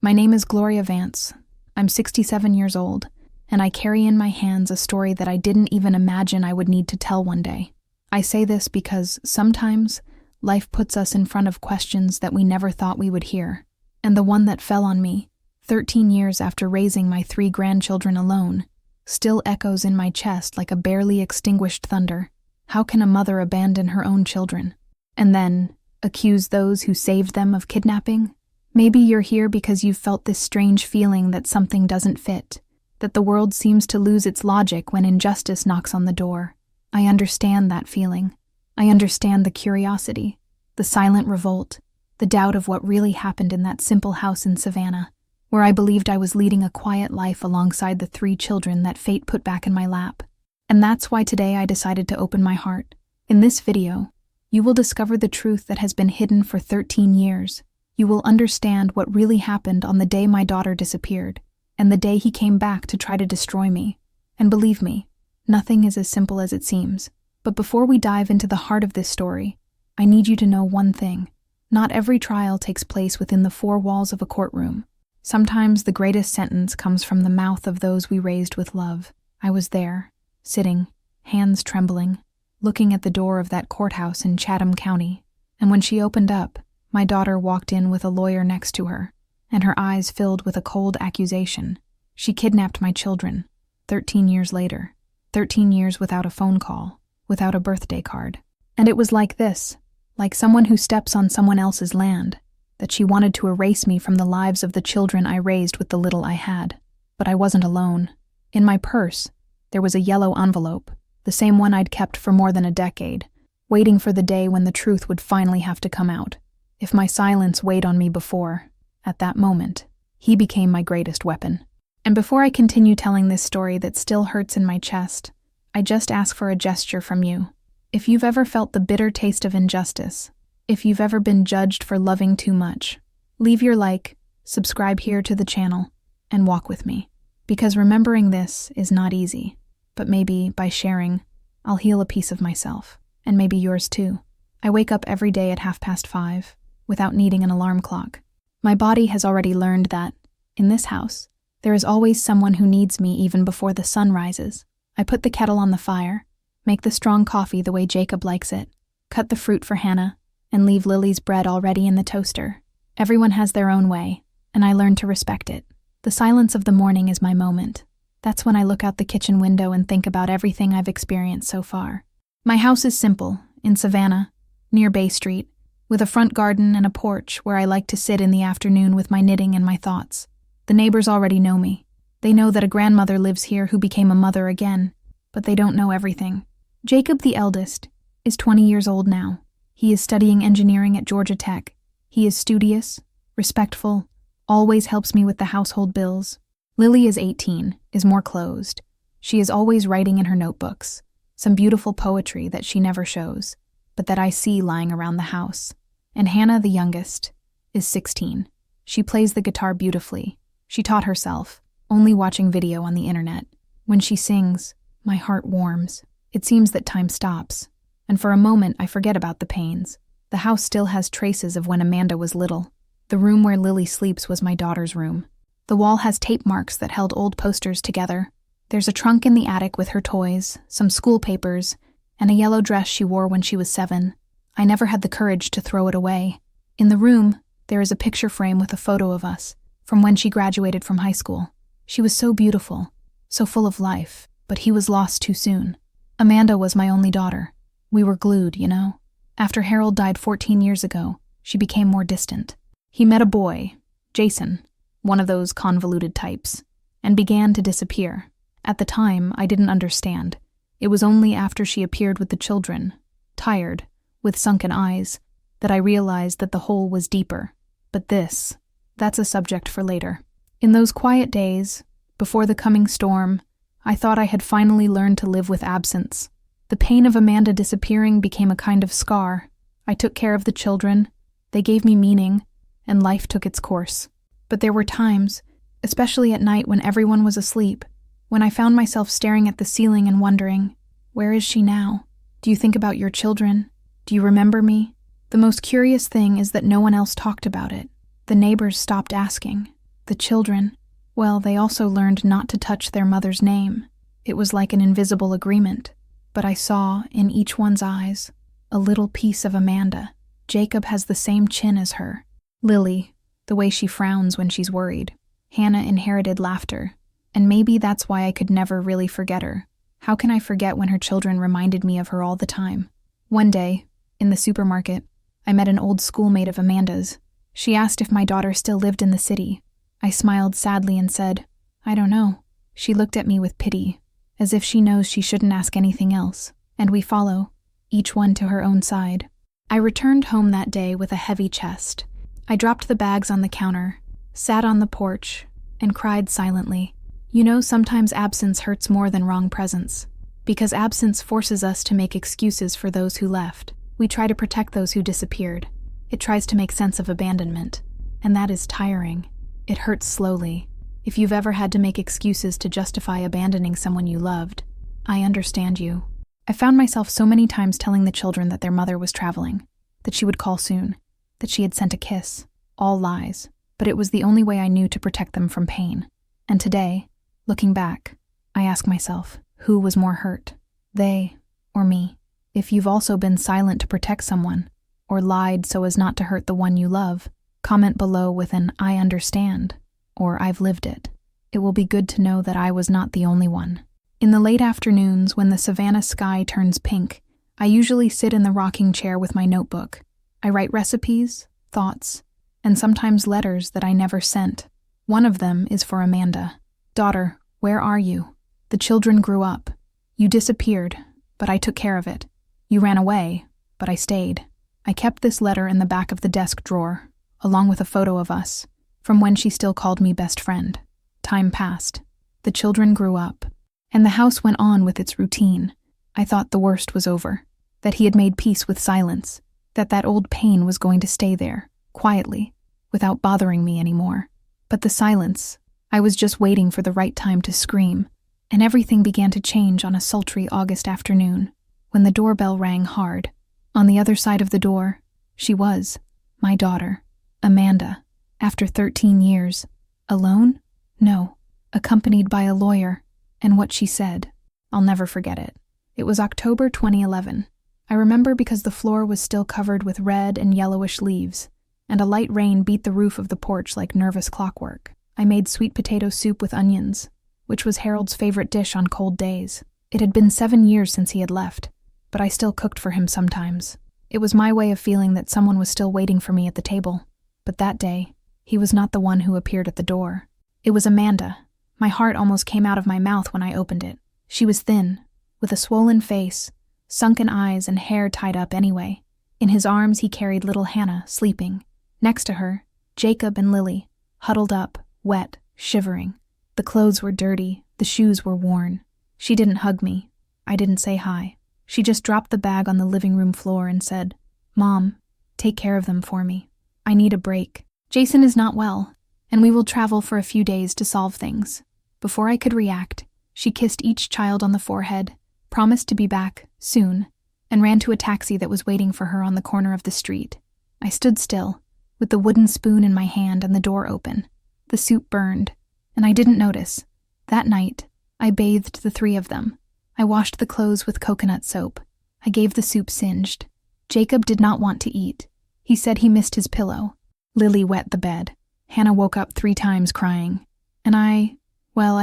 My name is Gloria Vance. I'm 67 years old, and I carry in my hands a story that I didn't even imagine I would need to tell one day. I say this because sometimes life puts us in front of questions that we never thought we would hear. And the one that fell on me, 13 years after raising my 3 grandchildren alone, still echoes in my chest like a barely extinguished thunder. How can a mother abandon her own children? And then accuse those who saved them of kidnapping? Maybe you're here because you've felt this strange feeling that something doesn't fit, that the world seems to lose its logic when injustice knocks on the door. I understand that feeling. I understand the curiosity, the silent revolt, the doubt of what really happened in that simple house in Savannah, where I believed I was leading a quiet life alongside the 3 children that fate put back in my lap. And that's why today I decided to open my heart. In this video, you will discover the truth that has been hidden for 13 years. You will understand what really happened on the day my daughter disappeared, and the day he came back to try to destroy me. And believe me, nothing is as simple as it seems. But before we dive into the heart of this story, I need you to know one thing. Not every trial takes place within the 4 walls of a courtroom. Sometimes the greatest sentence comes from the mouth of those we raised with love. I was there, sitting, hands trembling, looking at the door of that courthouse in Chatham County. And when she opened up, my daughter walked in with a lawyer next to her, and her eyes filled with a cold accusation. She kidnapped my children, 13 years later. 13 years without a phone call, without a birthday card. And it was like this, like someone who steps on someone else's land, that she wanted to erase me from the lives of the children I raised with the little I had. But I wasn't alone. In my purse, there was a yellow envelope, the same one I'd kept for more than a decade, waiting for the day when the truth would finally have to come out. If my silence weighed on me before, at that moment, he became my greatest weapon. And before I continue telling this story that still hurts in my chest, I just ask for a gesture from you. If you've ever felt the bitter taste of injustice, if you've ever been judged for loving too much, leave your like, subscribe here to the channel, and walk with me. Because remembering this is not easy, but maybe by sharing, I'll heal a piece of myself, and maybe yours too. I wake up every day at 5:30, without needing an alarm clock. My body has already learned that, in this house, there is always someone who needs me even before the sun rises. I put the kettle on the fire, make the strong coffee the way Jacob likes it, cut the fruit for Hannah, and leave Lily's bread already in the toaster. Everyone has their own way, and I learn to respect it. The silence of the morning is my moment. That's when I look out the kitchen window and think about everything I've experienced so far. My house is simple, in Savannah, near Bay Street, with a front garden and a porch where I like to sit in the afternoon with my knitting and my thoughts. The neighbors already know me. They know that a grandmother lives here who became a mother again, but they don't know everything. Jacob, the eldest, is 20 years old now. He is studying engineering at Georgia Tech. He is studious, respectful, always helps me with the household bills. Lily is 18, is more closed. She is always writing in her notebooks, some beautiful poetry that she never shows, but that I see lying around the house. And Hannah, the youngest, is 16. She plays the guitar beautifully. She taught herself, only watching video on the internet. When she sings, my heart warms. It seems that time stops, and for a moment I forget about the pains. The house still has traces of when Amanda was little. The room where Lily sleeps was my daughter's room. The wall has tape marks that held old posters together. There's a trunk in the attic with her toys, some school papers, and a yellow dress she wore when she was 7. I never had the courage to throw it away. In the room, there is a picture frame with a photo of us, from when she graduated from high school. She was so beautiful, so full of life, but he was lost too soon. Amanda was my only daughter. We were glued, you know? After Harold died 14 years ago, she became more distant. He met a boy, Jason, one of those convoluted types, and began to disappear. At the time, I didn't understand. It was only after she appeared with the children, tired, with sunken eyes, that I realized that the hole was deeper. But that's a subject for later. In those quiet days, before the coming storm, I thought I had finally learned to live with absence. The pain of Amanda disappearing became a kind of scar. I took care of the children, they gave me meaning, and life took its course. But there were times, especially at night when everyone was asleep, when I found myself staring at the ceiling and wondering, where is she now? Do you think about your children? Do you remember me? The most curious thing is that no one else talked about it. The neighbors stopped asking. The children, well, they also learned not to touch their mother's name. It was like an invisible agreement. But I saw, in each one's eyes, a little piece of Amanda. Jacob has the same chin as her. Lily, the way she frowns when she's worried. Hannah inherited laughter. And maybe that's why I could never really forget her. How can I forget when her children reminded me of her all the time? One day, in the supermarket, I met an old schoolmate of Amanda's. She asked if my daughter still lived in the city. I smiled sadly and said, "I don't know." She looked at me with pity, as if she knows she shouldn't ask anything else, and we follow, each one to her own side. I returned home that day with a heavy chest. I dropped the bags on the counter, sat on the porch, and cried silently. You know, sometimes absence hurts more than wrong presence, because absence forces us to make excuses for those who left. We try to protect those who disappeared. It tries to make sense of abandonment, and that is tiring. It hurts slowly. If you've ever had to make excuses to justify abandoning someone you loved, I understand you. I found myself so many times telling the children that their mother was traveling, that she would call soon, that she had sent a kiss. All lies, but it was the only way I knew to protect them from pain. And today, looking back, I ask myself, who was more hurt, they or me? If you've also been silent to protect someone, or lied so as not to hurt the one you love, comment below with an "I understand" or "I've lived it." It will be good to know that I was not the only one. In the late afternoons, when the Savannah sky turns pink, I usually sit in the rocking chair with my notebook. I write recipes, thoughts, and sometimes letters that I never sent. One of them is for Amanda. "Daughter, where are you? The children grew up. You disappeared, but I took care of it. You ran away, but I stayed." I kept this letter in the back of the desk drawer, along with a photo of us, from when she still called me best friend. Time passed. The children grew up, and the house went on with its routine. I thought the worst was over, that he had made peace with silence, that old pain was going to stay there, quietly, without bothering me anymore. But the silence, I was just waiting for the right time to scream, and everything began to change on a sultry August afternoon, when the doorbell rang hard. On the other side of the door, she was, my daughter, Amanda, after 13 years. Alone? No, accompanied by a lawyer, and what she said, I'll never forget it. It was October 2011. I remember because the floor was still covered with red and yellowish leaves, and a light rain beat the roof of the porch like nervous clockwork. I made sweet potato soup with onions, which was Harold's favorite dish on cold days. It had been 7 years since he had left, but I still cooked for him sometimes. It was my way of feeling that someone was still waiting for me at the table. But that day, he was not the one who appeared at the door. It was Amanda. My heart almost came out of my mouth when I opened it. She was thin, with a swollen face, sunken eyes, and hair tied up anyway. In his arms he carried little Hannah, sleeping. Next to her, Jacob and Lily, huddled up, wet, shivering. The clothes were dirty, the shoes were worn. She didn't hug me. I didn't say hi. She just dropped the bag on the living room floor and said, "Mom, take care of them for me. I need a break. Jason is not well, and we will travel for a few days to solve things." Before I could react, she kissed each child on the forehead, promised to be back soon, and ran to a taxi that was waiting for her on the corner of the street. I stood still, with the wooden spoon in my hand and the door open. The soup burned, and I didn't notice. That night, I bathed the 3 of them. I washed the clothes with coconut soap. I gave the soup singed. Jacob did not want to eat. He said he missed his pillow. Lily wet the bed. Hannah woke up 3 times crying. And I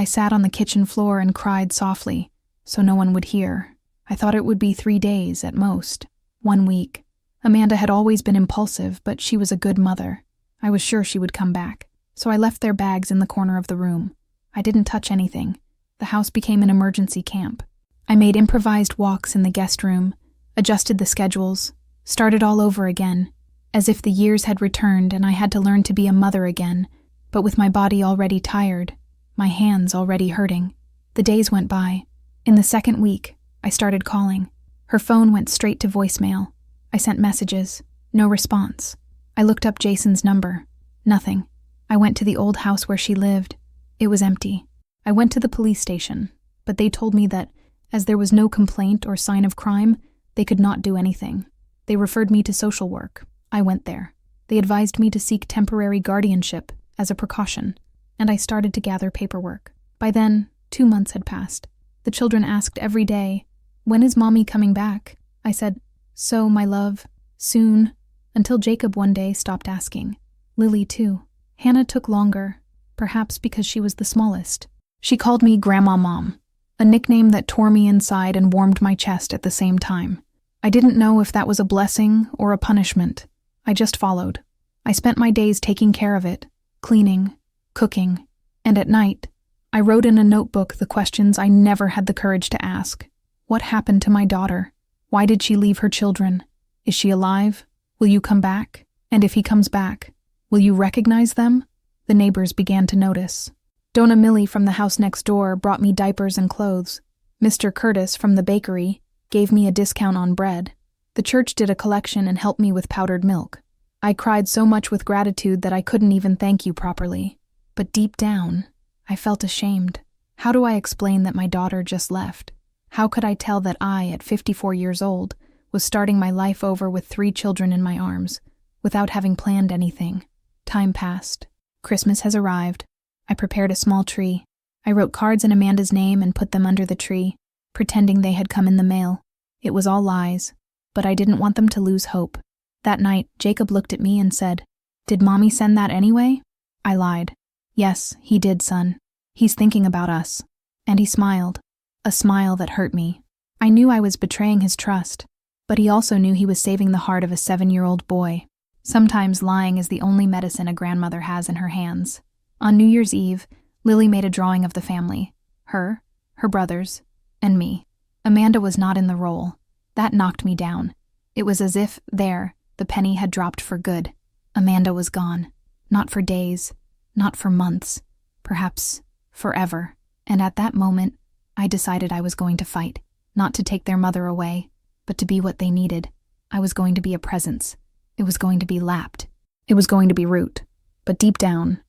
sat on the kitchen floor and cried softly, so no one would hear. I thought it would be 3 days at most. 1 week. Amanda had always been impulsive, but she was a good mother. I was sure she would come back. So I left their bags in the corner of the room. I didn't touch anything. The house became an emergency camp. I made improvised walks in the guest room, adjusted the schedules, started all over again, as if the years had returned and I had to learn to be a mother again, but with my body already tired, my hands already hurting. The days went by. In the 2nd week, I started calling. Her phone went straight to voicemail. I sent messages. No response. I looked up Jason's number. Nothing. I went to the old house where she lived. It was empty. I went to the police station, but they told me that, as there was no complaint or sign of crime, they could not do anything. They referred me to social work. I went there. They advised me to seek temporary guardianship as a precaution. and I started to gather paperwork. By then, 2 months had passed. The children asked every day, "When is Mommy coming back?" I said, "So, my love, soon," until Jacob one day stopped asking. Lily, too. Hannah took longer, perhaps because she was the smallest. She called me Grandma Mom, a nickname that tore me inside and warmed my chest at the same time. I didn't know if that was a blessing or a punishment. I just followed. I spent my days taking care of it, cleaning, cooking, and at night, I wrote in a notebook the questions I never had the courage to ask. What happened to my daughter? Why did she leave her children? Is she alive? Will you come back? And if he comes back, will you recognize them? The neighbors began to notice. Donna Millie from the house next door brought me diapers and clothes. Mr. Curtis from the bakery gave me a discount on bread. The church did a collection and helped me with powdered milk. I cried so much with gratitude that I couldn't even thank you properly. But deep down, I felt ashamed. How do I explain that my daughter just left? How could I tell that I, at 54 years old, was starting my life over with 3 children in my arms, without having planned anything? Time passed. Christmas has arrived. I prepared a small tree. I wrote cards in Amanda's name and put them under the tree, pretending they had come in the mail. It was all lies, but I didn't want them to lose hope. That night, Jacob looked at me and said, "Did Mommy send that anyway?" I lied. "Yes, he did, son. He's thinking about us." And he smiled, a smile that hurt me. I knew I was betraying his trust, but he also knew he was saving the heart of a 7-year-old boy. Sometimes lying is the only medicine a grandmother has in her hands. On New Year's Eve, Lily made a drawing of the family, her brothers, and me. Amanda was not in the role. That knocked me down. It was as if, the penny had dropped for good. Amanda was gone. Not for days, not for months, perhaps forever. And at that moment, I decided I was going to fight, not to take their mother away, but to be what they needed. I was going to be a presence. It was going to be lapped. It was going to be root. But deep down,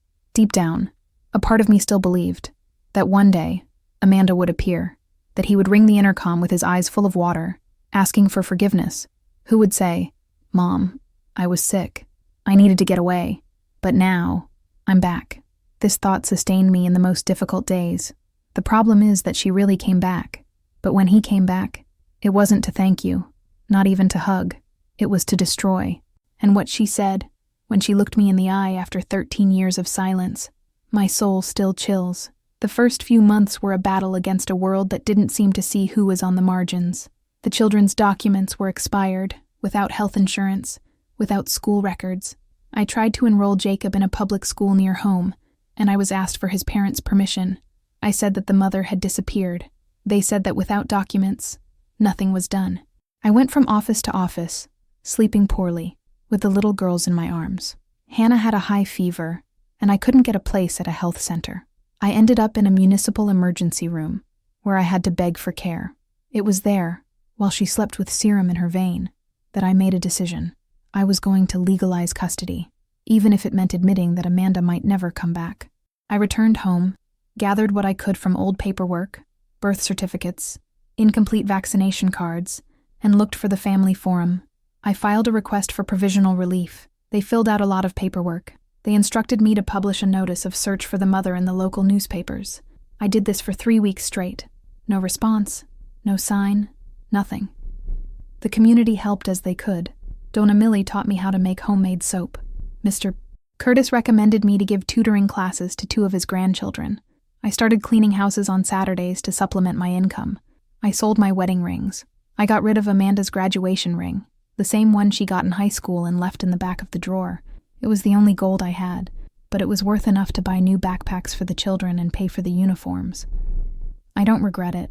a part of me still believed that one day Amanda would appear, that he would ring the intercom with his eyes full of water, asking for forgiveness. Who would say, "Mom, I was sick. I needed to get away. But now, I'm back." This thought sustained me in the most difficult days. The problem is that she really came back. But when he came back, it wasn't to thank you, not even to hug. It was to destroy. And what she said, when she looked me in the eye after 13 years of silence, my soul still chills. The first few months were a battle against a world that didn't seem to see who was on the margins. The children's documents were expired, without health insurance, without school records. I tried to enroll Jacob in a public school near home, and I was asked for his parents' permission. I said that the mother had disappeared. They said that without documents, nothing was done. I went from office to office, sleeping poorly, with the little girls in my arms. Hannah had a high fever, and I couldn't get a place at a health center. I ended up in a municipal emergency room, where I had to beg for care. It was there, while she slept with serum in her vein, that I made a decision. I was going to legalize custody, even if it meant admitting that Amanda might never come back. I returned home, gathered what I could from old paperwork, birth certificates, incomplete vaccination cards, and looked for the family forum. I filed a request for provisional relief. They filled out a lot of paperwork. They instructed me to publish a notice of search for the mother in the local newspapers. I did this for 3 weeks straight. No response, no sign, nothing. The community helped as they could. Donna Millie taught me how to make homemade soap. Mr. Curtis recommended me to give tutoring classes to 2 of his grandchildren. I started cleaning houses on Saturdays to supplement my income. I sold my wedding rings. I got rid of Amanda's graduation ring, the same one she got in high school and left in the back of the drawer. It was the only gold I had, but it was worth enough to buy new backpacks for the children and pay for the uniforms. I don't regret it.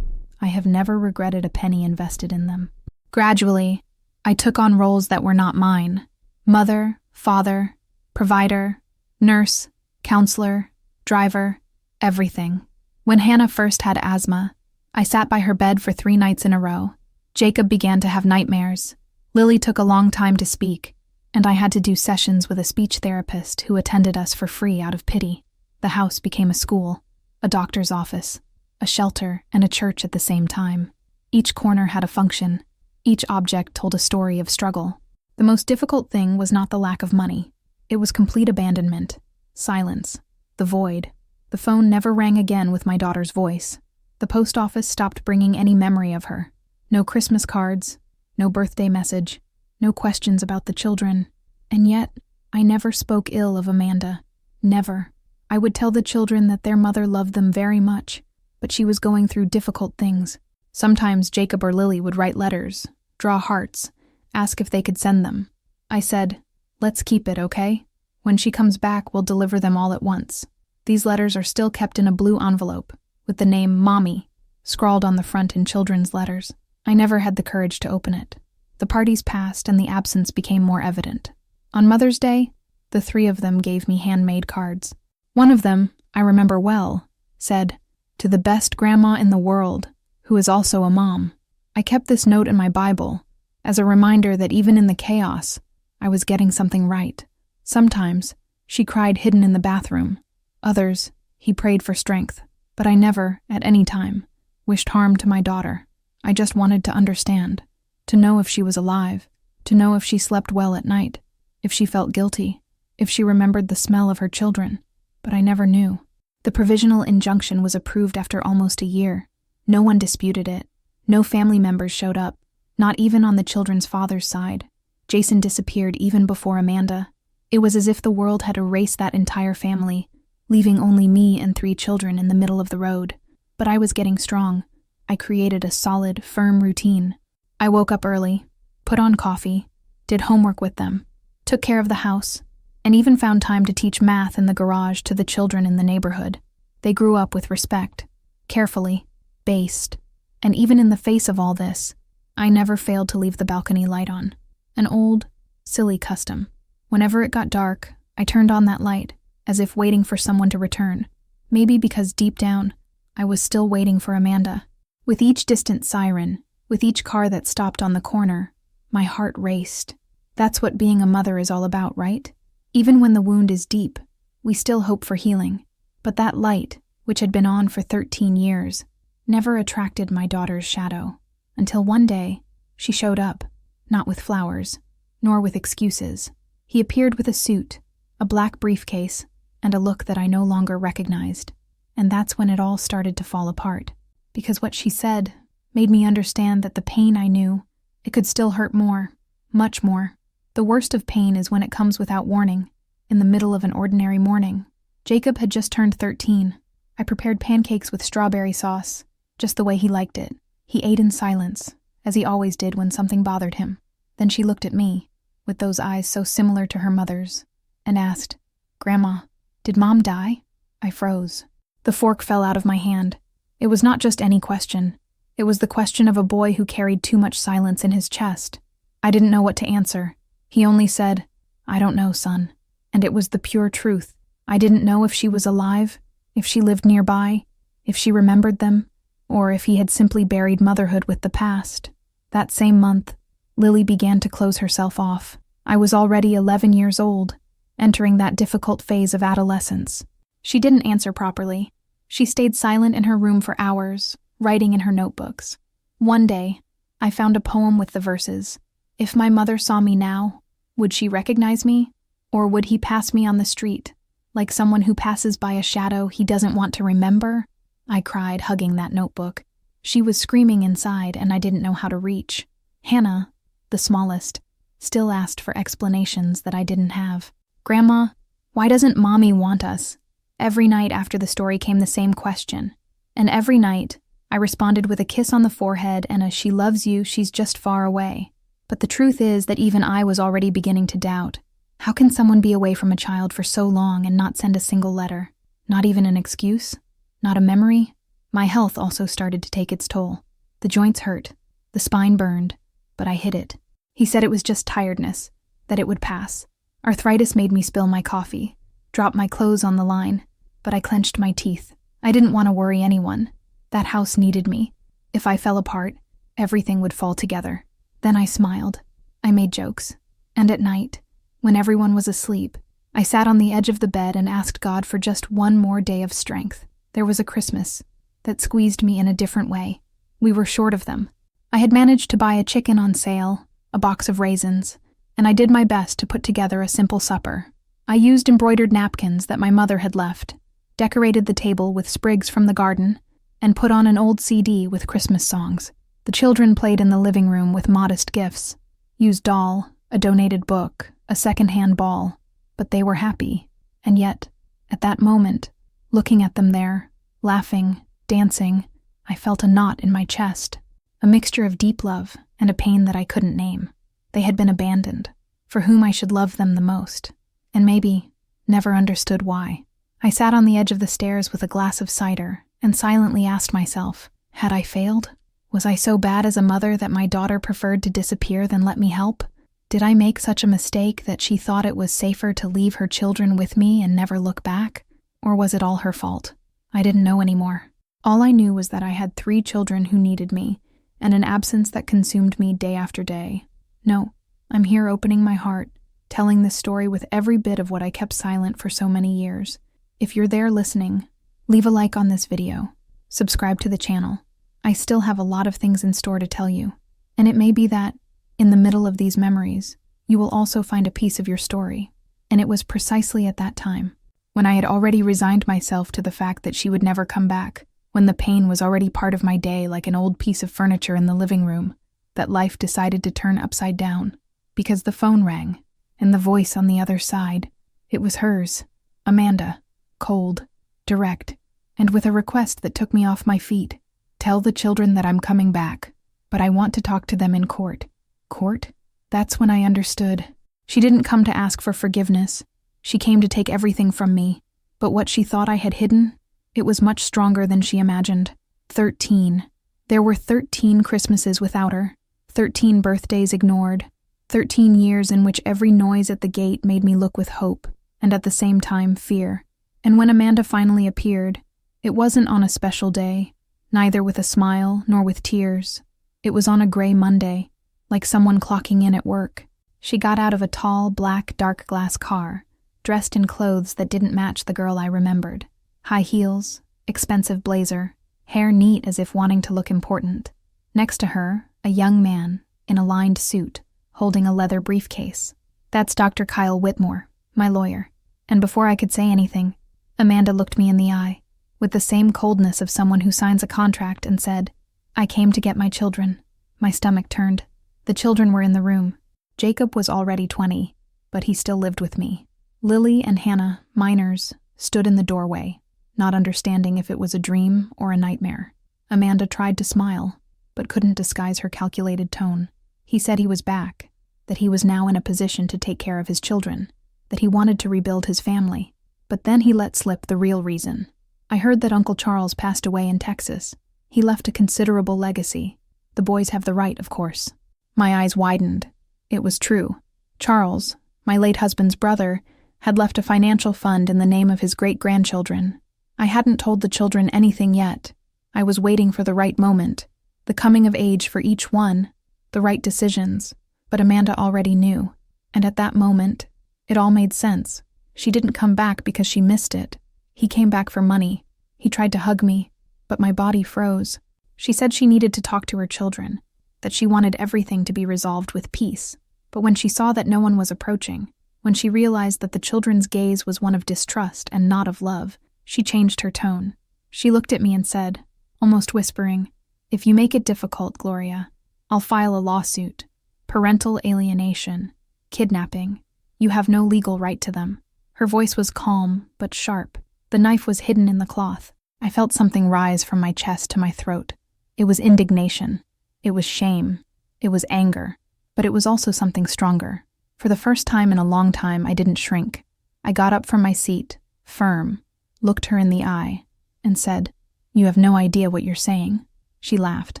I have never regretted a penny invested in them. Gradually, I took on roles that were not mine. Mother, father, provider, nurse, counselor, driver, everything. When Hannah first had asthma, I sat by her bed for 3 nights in a row. Jacob began to have nightmares. Lily took a long time to speak, and I had to do sessions with a speech therapist who attended us for free out of pity. The house became a school, a doctor's office, a shelter, and a church at the same time. Each corner had a function. Each object told a story of struggle. The most difficult thing was not the lack of money. It was complete abandonment, silence, The void. The phone never rang again with my daughter's voice. The post office stopped bringing any memory of her. No Christmas cards, no birthday message, no questions about the children. And yet, I never spoke ill of Amanda. Never. I would tell the children that their mother loved them very much, but she was going through difficult things. Sometimes Jacob or Lily would write letters, draw hearts, ask if they could send them. I said, "Let's keep it, okay? When she comes back, we'll deliver them all at once." These letters are still kept in a blue envelope, with the name Mommy scrawled on the front in children's letters. I never had the courage to open it. The parties passed and the absence became more evident. On Mother's Day, the three of them gave me handmade cards. One of them, I remember well, said, "To the best grandma in the world, who is also a mom." I kept this note in my Bible as a reminder that even in the chaos, I was getting something right. Sometimes, she cried hidden in the bathroom. Others, he prayed for strength. But I never, at any time, wished harm to my daughter. I just wanted to understand, to know if she was alive, to know if she slept well at night, if she felt guilty, if she remembered the smell of her children. But I never knew. The provisional injunction was approved after almost a year. No one disputed it. No family members showed up, not even on the children's father's side. Jason disappeared even before Amanda. It was as if the world had erased that entire family, leaving only me and 3 children in the middle of the road. But I was getting strong. I created a solid, firm routine. I woke up early, put on coffee, did homework with them, took care of the house, and even found time to teach math in the garage to the children in the neighborhood. They grew up with respect, carefully, based, and even in the face of all this, I never failed to leave the balcony light on. An old, silly custom. Whenever it got dark, I turned on that light, as if waiting for someone to return. Maybe because deep down, I was still waiting for Amanda. With each distant siren, with each car that stopped on the corner, my heart raced. That's what being a mother is all about, right? Even when the wound is deep, we still hope for healing. But that light, which had been on for 13 years, never attracted my daughter's shadow. Until one day, she showed up, not with flowers, nor with excuses. He appeared with a suit, a black briefcase, and a look that I no longer recognized. And that's when it all started to fall apart. Because what she said made me understand that the pain I knew, it could still hurt more, much more. The worst of pain is when it comes without warning, in the middle of an ordinary morning. Jacob had just turned 13. I prepared pancakes with strawberry sauce, just the way he liked it. He ate in silence, as he always did when something bothered him. Then she looked at me, with those eyes so similar to her mother's, and asked, "Grandma, did Mom die?" I froze. The fork fell out of my hand. It was not just any question. It was the question of a boy who carried too much silence in his chest. I didn't know what to answer. He only said, "I don't know, son." And it was the pure truth. I didn't know if she was alive, if she lived nearby, if she remembered them, or if he had simply buried motherhood with the past. That same month, Lily began to close herself off. I was already 11 years old, entering that difficult phase of adolescence. She didn't answer properly. She stayed silent in her room for hours, writing in her notebooks. One day, I found a poem with the verses, "If my mother saw me now, would she recognize me? Or would he pass me on the street, like someone who passes by a shadow he doesn't want to remember?" I cried, hugging that notebook. She was screaming inside, and I didn't know how to reach. Hannah, the smallest, still asked for explanations that I didn't have. "Grandma, why doesn't Mommy want us?" Every night after the story came the same question. And every night, I responded with a kiss on the forehead and a "she loves you, she's just far away." But the truth is that even I was already beginning to doubt. How can someone be away from a child for so long and not send a single letter? Not even an excuse? Not a memory? My health also started to take its toll. The joints hurt. The spine burned. But I hid it. He said it was just tiredness, that it would pass. Arthritis made me spill my coffee, drop my clothes on the line, but I clenched my teeth. I didn't want to worry anyone. That house needed me. If I fell apart, everything would fall together. Then I smiled. I made jokes. And at night, when everyone was asleep, I sat on the edge of the bed and asked God for just one more day of strength. There was a Christmas that squeezed me in a different way. We were short of them. I had managed to buy a chicken on sale, a box of raisins, and I did my best to put together a simple supper. I used embroidered napkins that my mother had left, decorated the table with sprigs from the garden, and put on an old CD with Christmas songs. The children played in the living room with modest gifts, used doll, a donated book, a second-hand ball, but they were happy. And yet, at that moment, looking at them there, laughing, dancing, I felt a knot in my chest, a mixture of deep love and a pain that I couldn't name. They had been abandoned, for whom I should love them the most, and maybe never understood why. I sat on the edge of the stairs with a glass of cider and silently asked myself, had I failed? Was I so bad as a mother that my daughter preferred to disappear than let me help? Did I make such a mistake that she thought it was safer to leave her children with me and never look back? Or was it all her fault? I didn't know anymore. All I knew was that I had 3 children who needed me, and an absence that consumed me day after day. No, I'm here opening my heart, telling this story with every bit of what I kept silent for so many years. If you're there listening, leave a like on this video. Subscribe to the channel. I still have a lot of things in store to tell you, and it may be that, in the middle of these memories, you will also find a piece of your story. And it was precisely at that time, when I had already resigned myself to the fact that she would never come back, when the pain was already part of my day like an old piece of furniture in the living room, that life decided to turn upside down, because the phone rang, and the voice on the other side, it was hers, Amanda, cold, direct, and with a request that took me off my feet. Tell the children that I'm coming back, but I want to talk to them in court. Court? That's when I understood. She didn't come to ask for forgiveness. She came to take everything from me, but what she thought I had hidden, it was much stronger than she imagined. 13. There were 13 Christmases without her, 13 birthdays ignored, 13 years in which every noise at the gate made me look with hope, and at the same time fear. And when Amanda finally appeared, it wasn't on a special day, neither with a smile nor with tears. It was on a gray Monday, like someone clocking in at work. She got out of a tall, black, dark glass car, dressed in clothes that didn't match the girl I remembered. High heels, expensive blazer, hair neat as if wanting to look important. Next to her, a young man, in a lined suit, holding a leather briefcase. That's Dr. Kyle Whitmore, my lawyer. And before I could say anything, Amanda looked me in the eye, with the same coldness of someone who signs a contract, and said, I came to get my children. My stomach turned. The children were in the room. Jacob was already 20, but he still lived with me. Lily and Hannah, minors, stood in the doorway, not understanding if it was a dream or a nightmare. Amanda tried to smile, but couldn't disguise her calculated tone. He said he was back, that he was now in a position to take care of his children, that he wanted to rebuild his family. But then he let slip the real reason. I heard that Uncle Charles passed away in Texas. He left a considerable legacy. The boys have the right, of course. My eyes widened. It was true. Charles, my late husband's brother, had left a financial fund in the name of his great-grandchildren. I hadn't told the children anything yet. I was waiting for the right moment, the coming of age for each one, the right decisions. But Amanda already knew, and at that moment, it all made sense. She didn't come back because she missed it. He came back for money. He tried to hug me, but my body froze. She said she needed to talk to her children, that she wanted everything to be resolved with peace. But when she saw that no one was approaching, when she realized that the children's gaze was one of distrust and not of love, she changed her tone. She looked at me and said, almost whispering, if you make it difficult, Gloria, I'll file a lawsuit. Parental alienation, kidnapping. You have no legal right to them. Her voice was calm, but sharp. The knife was hidden in the cloth. I felt something rise from my chest to my throat. It was indignation. It was shame. It was anger. But it was also something stronger. For the first time in a long time, I didn't shrink. I got up from my seat, firm, looked her in the eye, and said, you have no idea what you're saying. She laughed.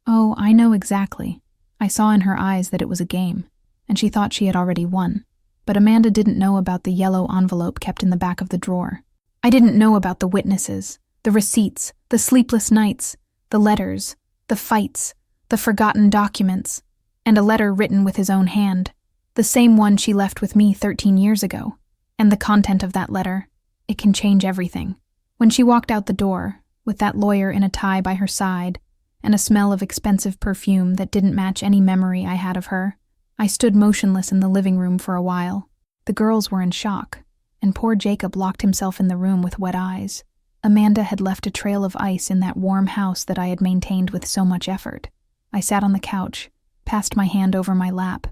Oh, I know exactly. I saw in her eyes that it was a game, and she thought she had already won. But Amanda didn't know about the yellow envelope kept in the back of the drawer. I didn't know about the witnesses, the receipts, the sleepless nights, the letters, the fights, the forgotten documents, and a letter written with his own hand, the same one she left with me 13 years ago. And the content of that letter, it can change everything. When she walked out the door, with that lawyer in a tie by her side, and a smell of expensive perfume that didn't match any memory I had of her, I stood motionless in the living room for a while. The girls were in shock, and poor Jacob locked himself in the room with wet eyes. Amanda had left a trail of ice in that warm house that I had maintained with so much effort. I sat on the couch, passed my hand over my lap,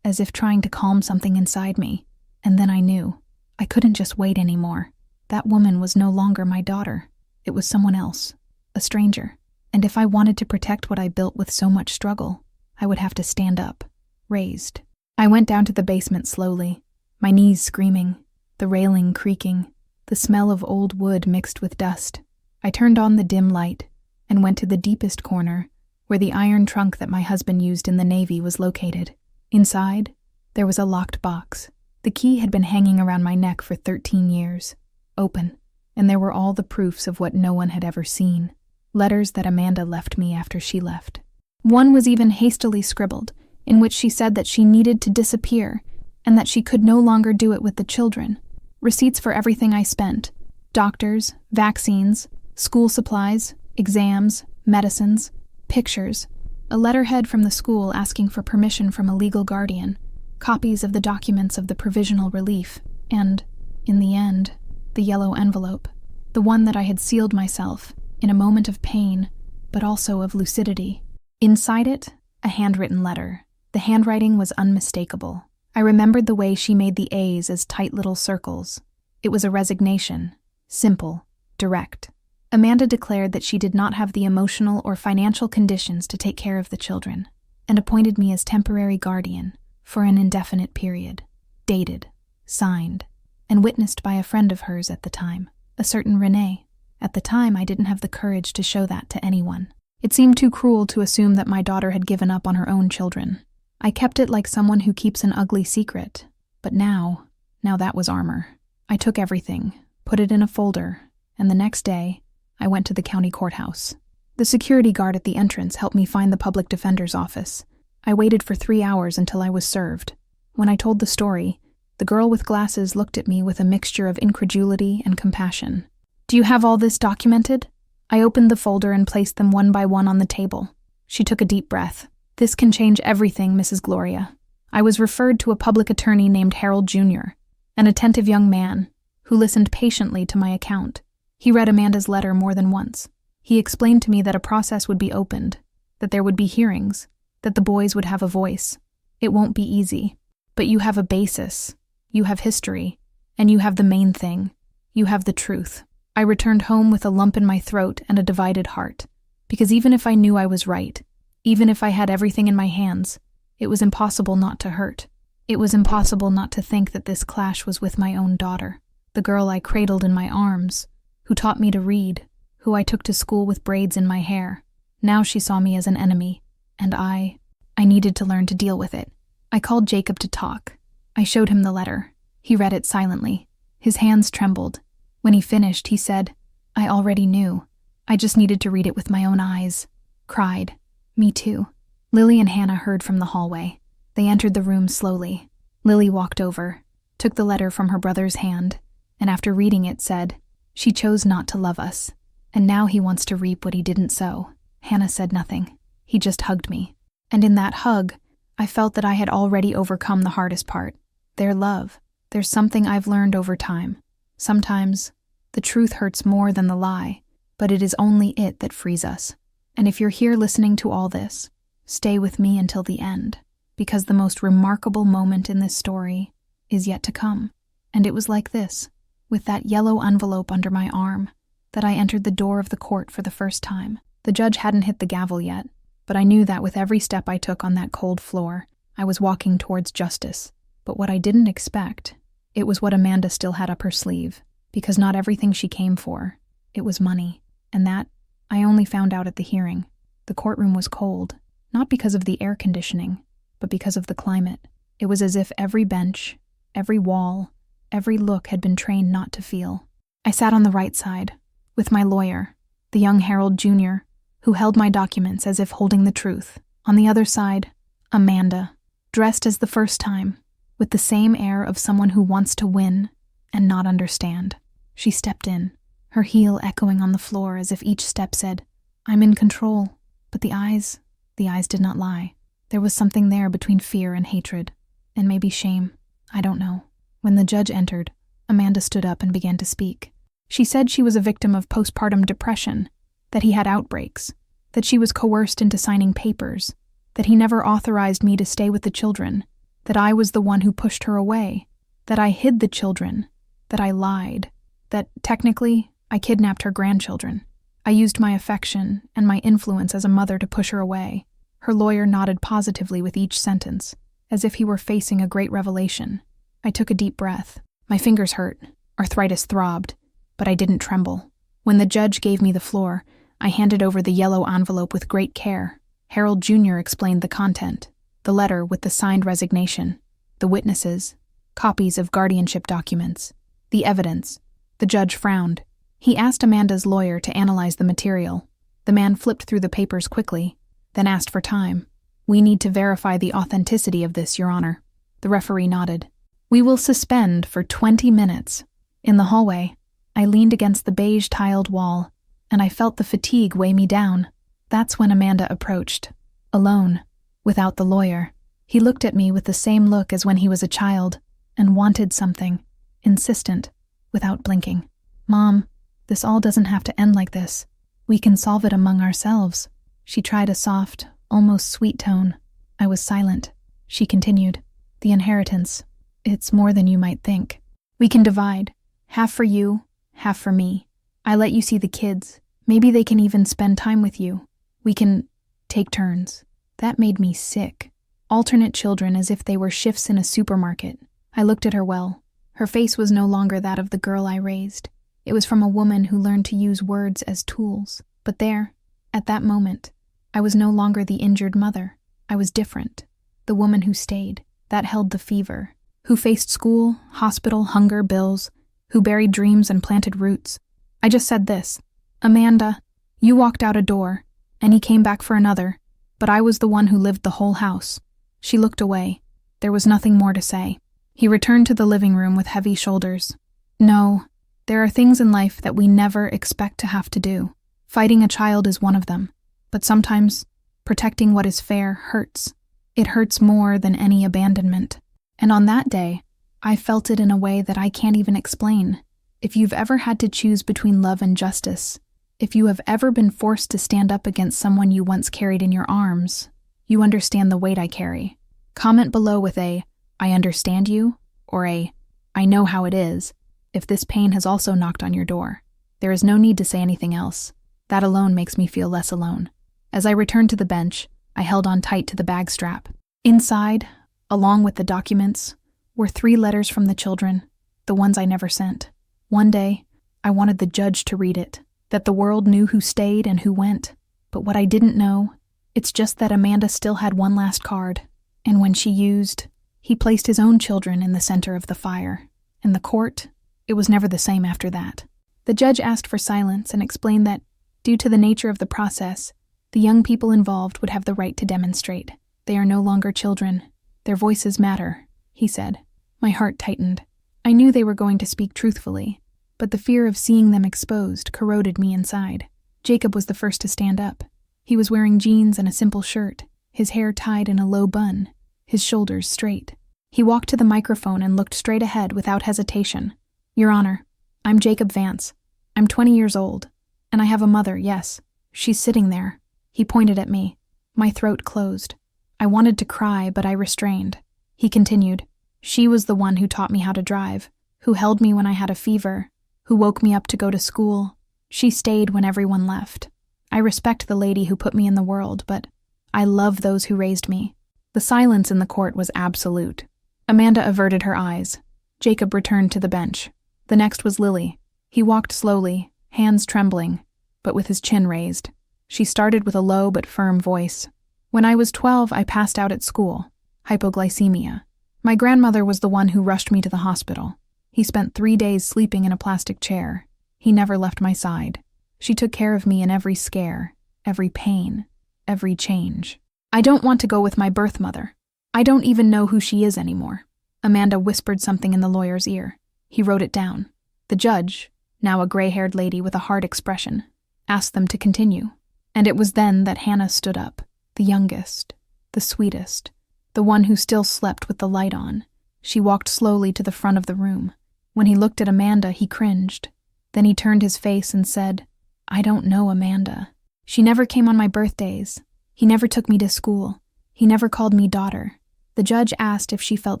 as if trying to calm something inside me, and then I knew. I couldn't just wait anymore. That woman was no longer my daughter. It was someone else, a stranger, and if I wanted to protect what I built with so much struggle, I would have to stand up, raised. I went down to the basement slowly, my knees screaming, the railing creaking, the smell of old wood mixed with dust. I turned on the dim light and went to the deepest corner, where the iron trunk that my husband used in the Navy was located. Inside, there was a locked box. The key had been hanging around my neck for 13 years, open, and there were all the proofs of what no one had ever seen. Letters that Amanda left me after she left. One was even hastily scribbled, in which she said that she needed to disappear and that she could no longer do it with the children. Receipts for everything I spent: doctors, vaccines, school supplies, exams, medicines, pictures, a letterhead from the school asking for permission from a legal guardian, copies of the documents of the provisional relief, and, in the end, the yellow envelope, the one that I had sealed myself in a moment of pain, but also of lucidity. Inside it, a handwritten letter. The handwriting was unmistakable. I remembered the way she made the A's as tight little circles. It was a resignation, simple, direct. Amanda declared that she did not have the emotional or financial conditions to take care of the children, and appointed me as temporary guardian for an indefinite period, dated, signed, and witnessed by a friend of hers at the time, a certain Renee. At the time, I didn't have the courage to show that to anyone. It seemed too cruel to assume that my daughter had given up on her own children. I kept it like someone who keeps an ugly secret, but now that was armor. I took everything, put it in a folder, and the next day, I went to the county courthouse. The security guard at the entrance helped me find the public defender's office. I waited for 3 hours until I was served. When I told the story, the girl with glasses looked at me with a mixture of incredulity and compassion. "Do you have all this documented?" I opened the folder and placed them one by one on the table. She took a deep breath. "This can change everything, Mrs. Gloria." I was referred to a public attorney named Harold Jr., an attentive young man who listened patiently to my account. He read Amanda's letter more than once. He explained to me that a process would be opened, that there would be hearings, that the boys would have a voice. It won't be easy, but you have a basis, you have history, and you have the main thing. You have the truth. I returned home with a lump in my throat and a divided heart, because even if I knew I was right, even if I had everything in my hands, it was impossible not to hurt. It was impossible not to think that this clash was with my own daughter, the girl I cradled in my arms, who taught me to read, who I took to school with braids in my hair. Now she saw me as an enemy, and I needed to learn to deal with it. I called Jacob to talk. I showed him the letter. He read it silently. His hands trembled. When he finished, he said, "I already knew. I just needed to read it with my own eyes." Cried. Me too. Lily and Hannah heard from the hallway. They entered the room slowly. Lily walked over, took the letter from her brother's hand, and after reading it said, "She chose not to love us, and now he wants to reap what he didn't sow." Hannah said nothing. He just hugged me. And in that hug, I felt that I had already overcome the hardest part. Their love. There's something I've learned over time. Sometimes, the truth hurts more than the lie, but it is only it that frees us. And if you're here listening to all this, stay with me until the end, because the most remarkable moment in this story is yet to come. And it was like this, with that yellow envelope under my arm, that I entered the door of the court for the first time. The judge hadn't hit the gavel yet, but I knew that with every step I took on that cold floor, I was walking towards justice. But what I didn't expect, it was what Amanda still had up her sleeve, because not everything she came for, it was money. And that, I only found out at the hearing. The courtroom was cold, not because of the air conditioning, but because of the climate. It was as if every bench, every wall, every look had been trained not to feel. I sat on the right side, with my lawyer, the young Harold Jr., who held my documents as if holding the truth. On the other side, Amanda, dressed as the first time, with the same air of someone who wants to win and not understand. She stepped in, her heel echoing on the floor as if each step said, "I'm in control." But the eyes did not lie. There was something there between fear and hatred, and maybe shame. I don't know. When the judge entered, Amanda stood up and began to speak. She said she was a victim of postpartum depression, that he had outbreaks, that she was coerced into signing papers, that he never authorized me to stay with the children, that I was the one who pushed her away, that I hid the children, that I lied, that, technically, I kidnapped her grandchildren. I used my affection and my influence as a mother to push her away. Her lawyer nodded positively with each sentence, as if he were facing a great revelation. I took a deep breath. My fingers hurt. Arthritis throbbed, but I didn't tremble. When the judge gave me the floor, I handed over the yellow envelope with great care. Harold Jr. explained the content, the letter with the signed resignation, the witnesses, copies of guardianship documents, the evidence. The judge frowned. He asked Amanda's lawyer to analyze the material. The man flipped through the papers quickly, then asked for time. "We need to verify the authenticity of this, Your Honor." The referee nodded. "We will suspend for 20 minutes. In the hallway, I leaned against the beige-tiled wall, and I felt the fatigue weigh me down. That's when Amanda approached, alone, without the lawyer. He looked at me with the same look as when he was a child, and wanted something, insistent, without blinking. "Mom, this all doesn't have to end like this. We can solve it among ourselves." She tried a soft, almost sweet tone. I was silent. She continued, "The inheritance, it's more than you might think. We can divide, half for you, half for me. I let you see the kids. Maybe they can even spend time with you. We can take turns." That made me sick. Alternate children as if they were shifts in a supermarket. I looked at her well. Her face was no longer that of the girl I raised. It was from a woman who learned to use words as tools. But there, at that moment, I was no longer the injured mother. I was different. The woman who stayed, that held the fever, who faced school, hospital, hunger, bills, who buried dreams and planted roots. I just said this: "Amanda, you walked out a door, and he came back for another, but I was the one who lived the whole house." She looked away. There was nothing more to say. He returned to the living room with heavy shoulders. "No, there are things in life that we never expect to have to do. Fighting a child is one of them. But sometimes, protecting what is fair hurts. It hurts more than any abandonment. And on that day, I felt it in a way that I can't even explain. If you've ever had to choose between love and justice, if you have ever been forced to stand up against someone you once carried in your arms, you understand the weight I carry. Comment below with a, "I understand you," or a, "I know how it is," if this pain has also knocked on your door. There is no need to say anything else. That alone makes me feel less alone. As I returned to the bench, I held on tight to the bag strap. Inside, along with the documents, were 3 letters from the children, the ones I never sent. One day, I wanted the judge to read it, that the world knew who stayed and who went. But what I didn't know, it's just that Amanda still had one last card, and when she used, he placed his own children in the center of the fire. In the court, it was never the same after that. The judge asked for silence and explained that, due to the nature of the process, the young people involved would have the right to demonstrate. "They are no longer children. Their voices matter," he said. My heart tightened. I knew they were going to speak truthfully, but the fear of seeing them exposed corroded me inside. Jacob was the first to stand up. He was wearing jeans and a simple shirt, his hair tied in a low bun, his shoulders straight. He walked to the microphone and looked straight ahead without hesitation. "Your Honor, I'm Jacob Vance. I'm 20 years old, and I have a mother, yes. She's sitting there." He pointed at me. My throat closed. I wanted to cry, but I restrained. He continued, "She was the one who taught me how to drive, who held me when I had a fever, who woke me up to go to school. She stayed when everyone left. I respect the lady who put me in the world, but I love those who raised me." The silence in the court was absolute. Amanda averted her eyes. Jacob returned to the bench. The next was Lily. He walked slowly, hands trembling, but with his chin raised. She started with a low but firm voice. "When I was 12, I passed out at school. Hypoglycemia. My grandmother was the one who rushed me to the hospital. He spent 3 days sleeping in a plastic chair. He never left my side. She took care of me in every scare, every pain, every change. I don't want to go with my birth mother. I don't even know who she is anymore." Amanda whispered something in the lawyer's ear. He wrote it down. The judge, now a gray-haired lady with a hard expression, asked them to continue. And it was then that Hannah stood up, the youngest, the sweetest, the one who still slept with the light on. She walked slowly to the front of the room. When he looked at Amanda, he cringed. Then he turned his face and said, "I don't know Amanda. She never came on my birthdays. He never took me to school. He never called me daughter." The judge asked if she felt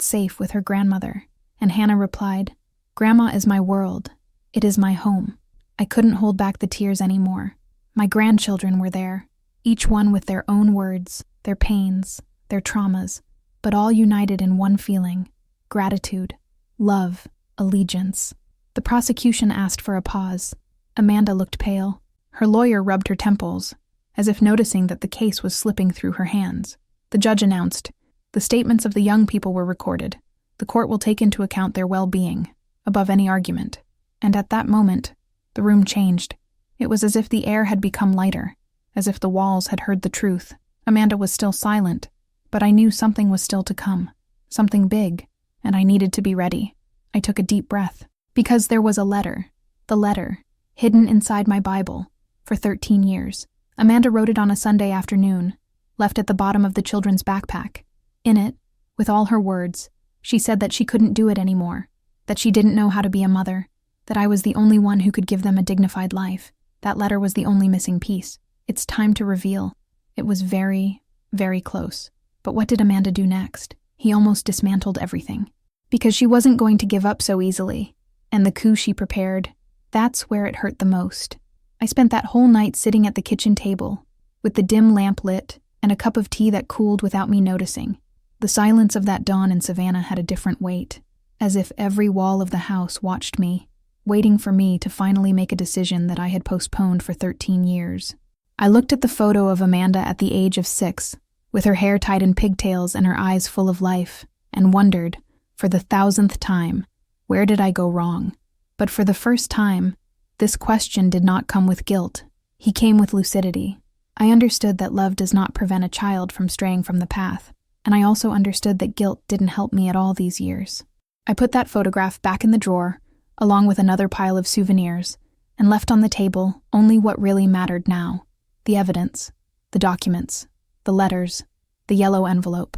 safe with her grandmother, and Hannah replied, "Grandma is my world. It is my home." I couldn't hold back the tears anymore. My grandchildren were there, each one with their own words, their pains, their traumas, but all united in one feeling: gratitude, love, allegiance. The prosecution asked for a pause. Amanda looked pale. Her lawyer rubbed her temples, as if noticing that the case was slipping through her hands. The judge announced, "The statements of the young people were recorded. The court will take into account their well-being, above any argument." And at that moment, the room changed. It was as if the air had become lighter, as if the walls had heard the truth. Amanda was still silent, but I knew something was still to come, something big, and I needed to be ready. I took a deep breath, because there was a letter, the letter, hidden inside my Bible, for 13 years. Amanda wrote it on a Sunday afternoon, left at the bottom of the children's backpack. In it, with all her words, she said that she couldn't do it anymore, that she didn't know how to be a mother, that I was the only one who could give them a dignified life. That letter was the only missing piece. It's time to reveal. It was very, very close. But what did Amanda do next? He almost dismantled everything. Because she wasn't going to give up so easily. And the coup she prepared, that's where it hurt the most. I spent that whole night sitting at the kitchen table, with the dim lamp lit and a cup of tea that cooled without me noticing. The silence of that dawn in Savannah had a different weight, as if every wall of the house watched me, waiting for me to finally make a decision that I had postponed for 13 years. I looked at the photo of Amanda at the age of 6, with her hair tied in pigtails and her eyes full of life, and wondered, for the 1,000th time, where did I go wrong? But for the first time, this question did not come with guilt. He came with lucidity. I understood that love does not prevent a child from straying from the path, and I also understood that guilt didn't help me at all these years. I put that photograph back in the drawer, along with another pile of souvenirs, and left on the table only what really mattered now: the evidence, the documents, the letters, the yellow envelope.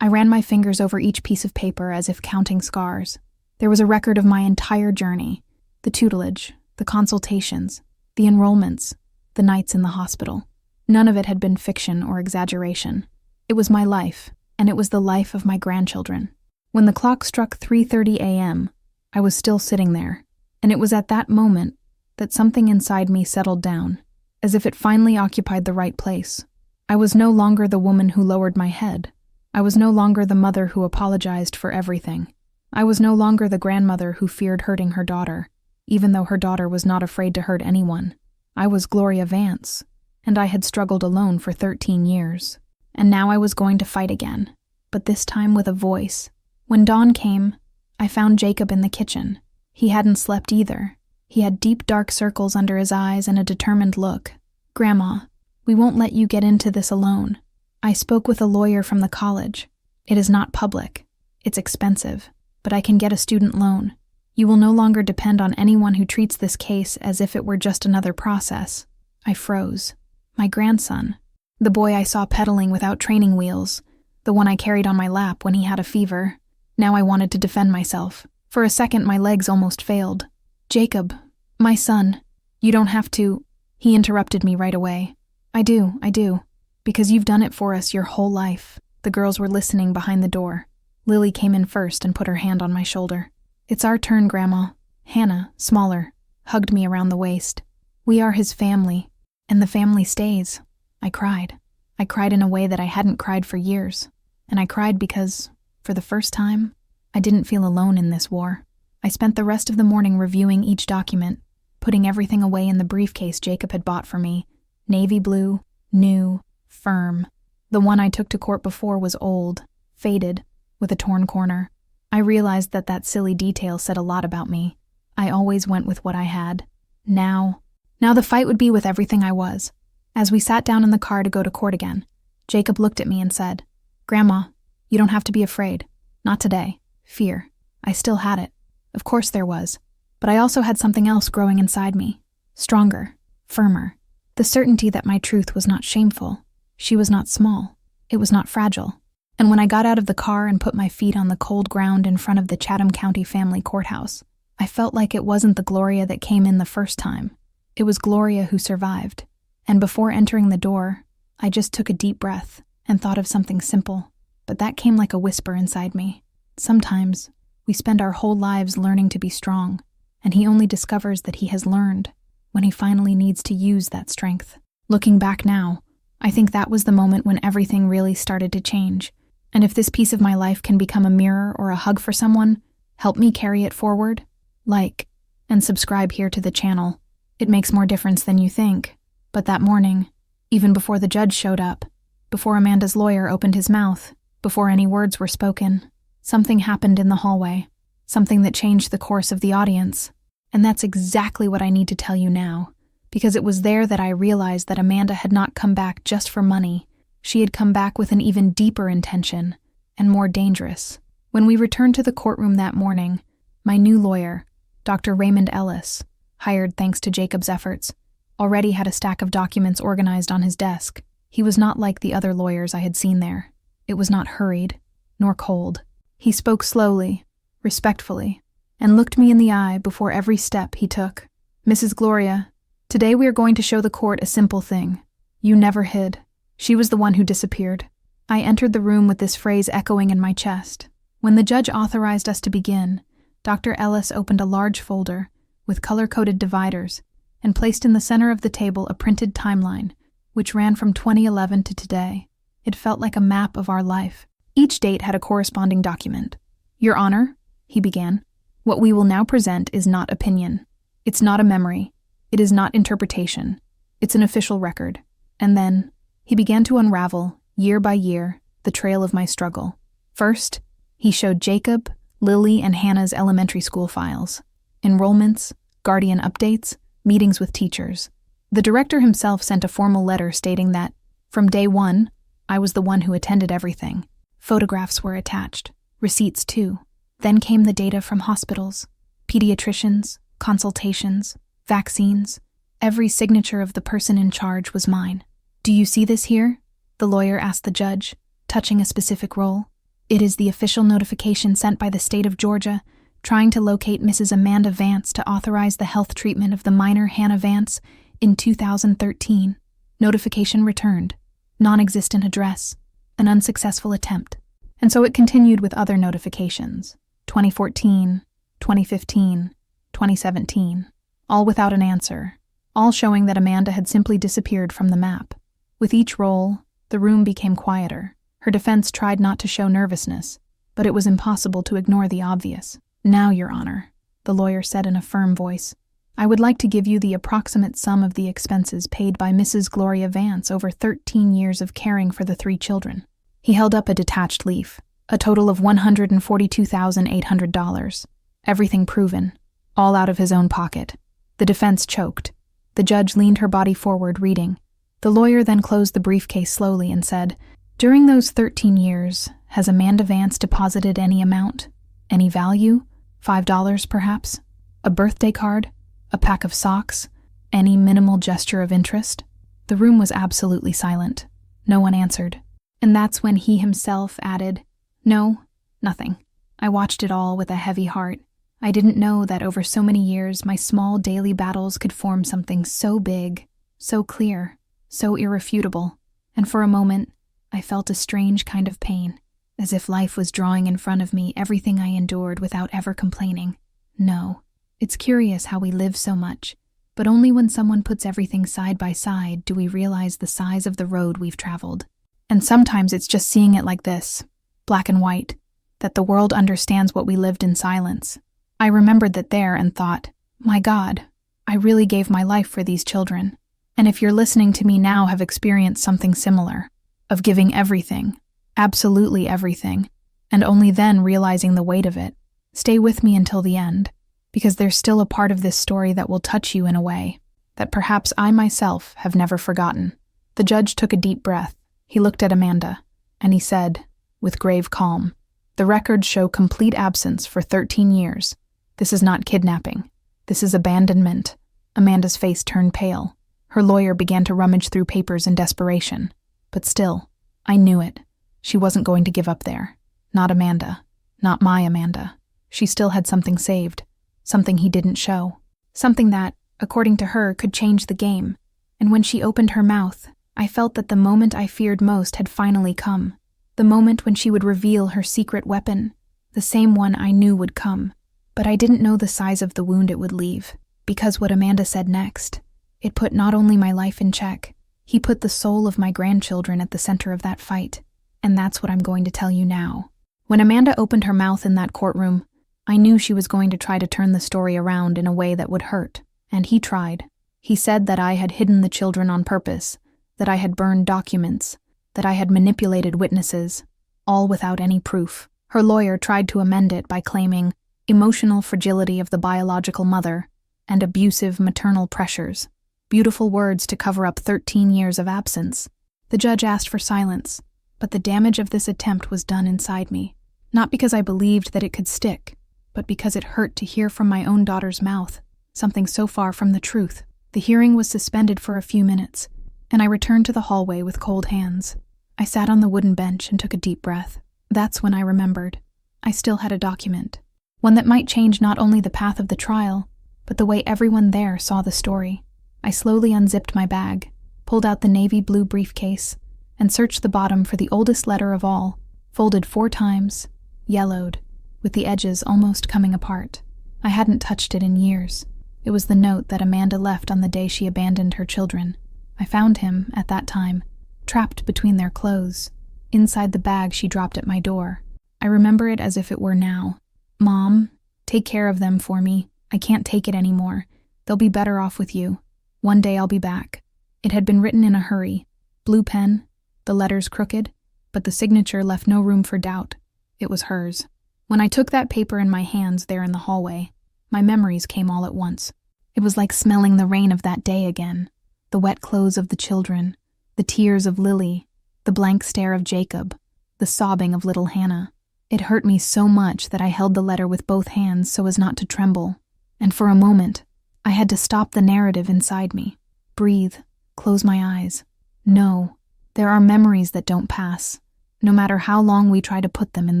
I ran my fingers over each piece of paper as if counting scars. There was a record of my entire journey: the tutelage, the consultations, the enrollments, the nights in the hospital. None of it had been fiction or exaggeration. It was my life, and it was the life of my grandchildren. When the clock struck 3:30 a.m., I was still sitting there, and it was at that moment that something inside me settled down, as if it finally occupied the right place. I was no longer the woman who lowered my head. I was no longer the mother who apologized for everything. I was no longer the grandmother who feared hurting her daughter, even though her daughter was not afraid to hurt anyone. I was Gloria Vance, and I had struggled alone for 13 years. And now I was going to fight again, but this time with a voice. When dawn came, I found Jacob in the kitchen. He hadn't slept either. He had deep dark circles under his eyes and a determined look. "Grandma, we won't let you get into this alone. I spoke with a lawyer from the college. It is not public. It's expensive, but I can get a student loan. You will no longer depend on anyone who treats this case as if it were just another process." I froze. My grandson, the boy I saw pedaling without training wheels, the one I carried on my lap when he had a fever. Now I wanted to defend myself. For a second, my legs almost failed. "Jacob, my son, you don't have to..." He interrupted me right away. I do, because you've done it for us your whole life." The girls were listening behind the door. Lily came in first and put her hand on my shoulder. "It's our turn, Grandma." Hannah, smaller, hugged me around the waist. "We are his family, and the family stays." I cried. I cried in a way that I hadn't cried for years. And I cried because, for the first time, I didn't feel alone in this war. I spent the rest of the morning reviewing each document, putting everything away in the briefcase Jacob had bought for me. Navy blue, new, firm. The one I took to court before was old, faded, with a torn corner. I realized that silly detail said a lot about me. I always went with what I had. Now the fight would be with everything I was. As we sat down in the car to go to court again, Jacob looked at me and said, "Grandma, you don't have to be afraid. Not today. Fear. I still had it. Of course there was. But I also had something else growing inside me. Stronger. Firmer. The certainty that my truth was not shameful. She was not small. It was not fragile. And when I got out of the car and put my feet on the cold ground in front of the Chatham County Family Courthouse, I felt like it wasn't the Gloria that came in the first time. It was Gloria who survived. And before entering the door, I just took a deep breath and thought of something simple. But that came like a whisper inside me. Sometimes, we spend our whole lives learning to be strong, and he only discovers that he has learned when he finally needs to use that strength. Looking back now, I think that was the moment when everything really started to change. And if this piece of my life can become a mirror or a hug for someone, help me carry it forward. Like and subscribe here to the channel. It makes more difference than you think. But that morning, even before the judge showed up, before Amanda's lawyer opened his mouth, before any words were spoken, something happened in the hallway. Something that changed the course of the audience. And that's exactly what I need to tell you now. Because it was there that I realized that Amanda had not come back just for money. She had come back with an even deeper intention, and more dangerous. When we returned to the courtroom that morning, my new lawyer, Dr. Raymond Ellis, hired thanks to Jacob's efforts, already had a stack of documents organized on his desk. He was not like the other lawyers I had seen there. It was not hurried, nor cold. He spoke slowly, respectfully, and looked me in the eye before every step he took. Mrs. Gloria, today we are going to show the court a simple thing. You never hid. She was the one who disappeared. I entered the room with this phrase echoing in my chest. When the judge authorized us to begin, Dr. Ellis opened a large folder with color-coded dividers and placed in the center of the table a printed timeline, which ran from 2011 to today. It felt like a map of our life. Each date had a corresponding document. Your Honor, he began, what we will now present is not opinion. It's not a memory. It is not interpretation. It's an official record. And then, he began to unravel, year by year, the trail of my struggle. First, he showed Jacob, Lily, and Hannah's elementary school files. Enrollments, guardian updates, meetings with teachers. The director himself sent a formal letter stating that, from day one, I was the one who attended everything. Photographs were attached. Receipts, too. Then came the data from hospitals, pediatricians, consultations, vaccines. Every signature of the person in charge was mine. Do you see this here? The lawyer asked the judge, touching a specific roll. It is the official notification sent by the state of Georgia, trying to locate Mrs. Amanda Vance to authorize the health treatment of the minor Hannah Vance in 2013. Notification returned. Non-existent address. An unsuccessful attempt. And so it continued with other notifications. 2014, 2015, 2017. All without an answer. All showing that Amanda had simply disappeared from the map. With each roll, the room became quieter. Her defense tried not to show nervousness, but it was impossible to ignore the obvious. Now, Your Honor, the lawyer said in a firm voice, I would like to give you the approximate sum of the expenses paid by Mrs. Gloria Vance over 13 years of caring for the 3 children. He held up a detached leaf, a total of $142,800. Everything proven, all out of his own pocket. The defense choked. The judge leaned her body forward, reading. The lawyer then closed the briefcase slowly and said, During those 13 years, has Amanda Vance deposited any amount? Any value? $5, perhaps? A birthday card? A pack of socks? Any minimal gesture of interest? The room was absolutely silent. No one answered. And that's when he himself added, No, nothing. I watched it all with a heavy heart. I didn't know that over so many years my small daily battles could form something so big, so clear, so irrefutable. And for a moment, I felt a strange kind of pain, as if life was drawing in front of me everything I endured without ever complaining. No, it's curious how we live so much, but only when someone puts everything side by side do we realize the size of the road we've traveled. And sometimes it's just seeing it like this, black and white, that the world understands what we lived in silence. I remembered that there and thought, my God, I really gave my life for these children. And if you're listening to me now have experienced something similar, of giving everything, absolutely everything, and only then realizing the weight of it, stay with me until the end, because there's still a part of this story that will touch you in a way that perhaps I myself have never forgotten. The judge took a deep breath. He looked at Amanda, and he said, with grave calm, The records show complete absence for 13 years. This is not kidnapping. This is abandonment. Amanda's face turned pale. Her lawyer began to rummage through papers in desperation. But still, I knew it. She wasn't going to give up there. Not Amanda. Not my Amanda. She still had something saved. something he didn't show. Something that, according to her, could change the game. And when she opened her mouth, I felt that the moment I feared most had finally come. The moment when she would reveal her secret weapon, the same one I knew would come. But I didn't know the size of the wound it would leave, because what Amanda said next, it put not only my life in check, he put the soul of my grandchildren at the center of that fight. And that's what I'm going to tell you now. When Amanda opened her mouth in that courtroom, I knew she was going to try to turn the story around in a way that would hurt, and he tried. He said that I had hidden the children on purpose, that I had burned documents, that I had manipulated witnesses, all without any proof. Her lawyer tried to amend it by claiming emotional fragility of the biological mother and abusive maternal pressures, beautiful words to cover up 13 years of absence. The judge asked for silence, but the damage of this attempt was done inside me, not because I believed that it could stick, but because it hurt to hear from my own daughter's mouth something so far from the truth. The hearing was suspended for a few minutes, and I returned to the hallway with cold hands. I sat on the wooden bench and took a deep breath. That's when I remembered. I still had a document, one that might change not only the path of the trial, but the way everyone there saw the story. I slowly unzipped my bag, pulled out the navy blue briefcase, and searched the bottom for the oldest letter of all, folded 4 times, yellowed, with the edges almost coming apart. I hadn't touched it in years. It was the note that Amanda left on the day she abandoned her children. I found him, at that time, trapped between their clothes, inside the bag she dropped at my door. I remember it as if it were now. "Mom, take care of them for me. I can't take it anymore. They'll be better off with you. One day I'll be back." It had been written in a hurry. Blue pen, the letters crooked, but the signature left no room for doubt. It was hers. When I took that paper in my hands there in the hallway, my memories came all at once. It was like smelling the rain of that day again. The wet clothes of the children, the tears of Lily, the blank stare of Jacob, the sobbing of little Hannah. It hurt me so much that I held the letter with both hands so as not to tremble. And for a moment, I had to stop the narrative inside me. Breathe, close my eyes. No, there are memories that don't pass. No matter how long we try to put them in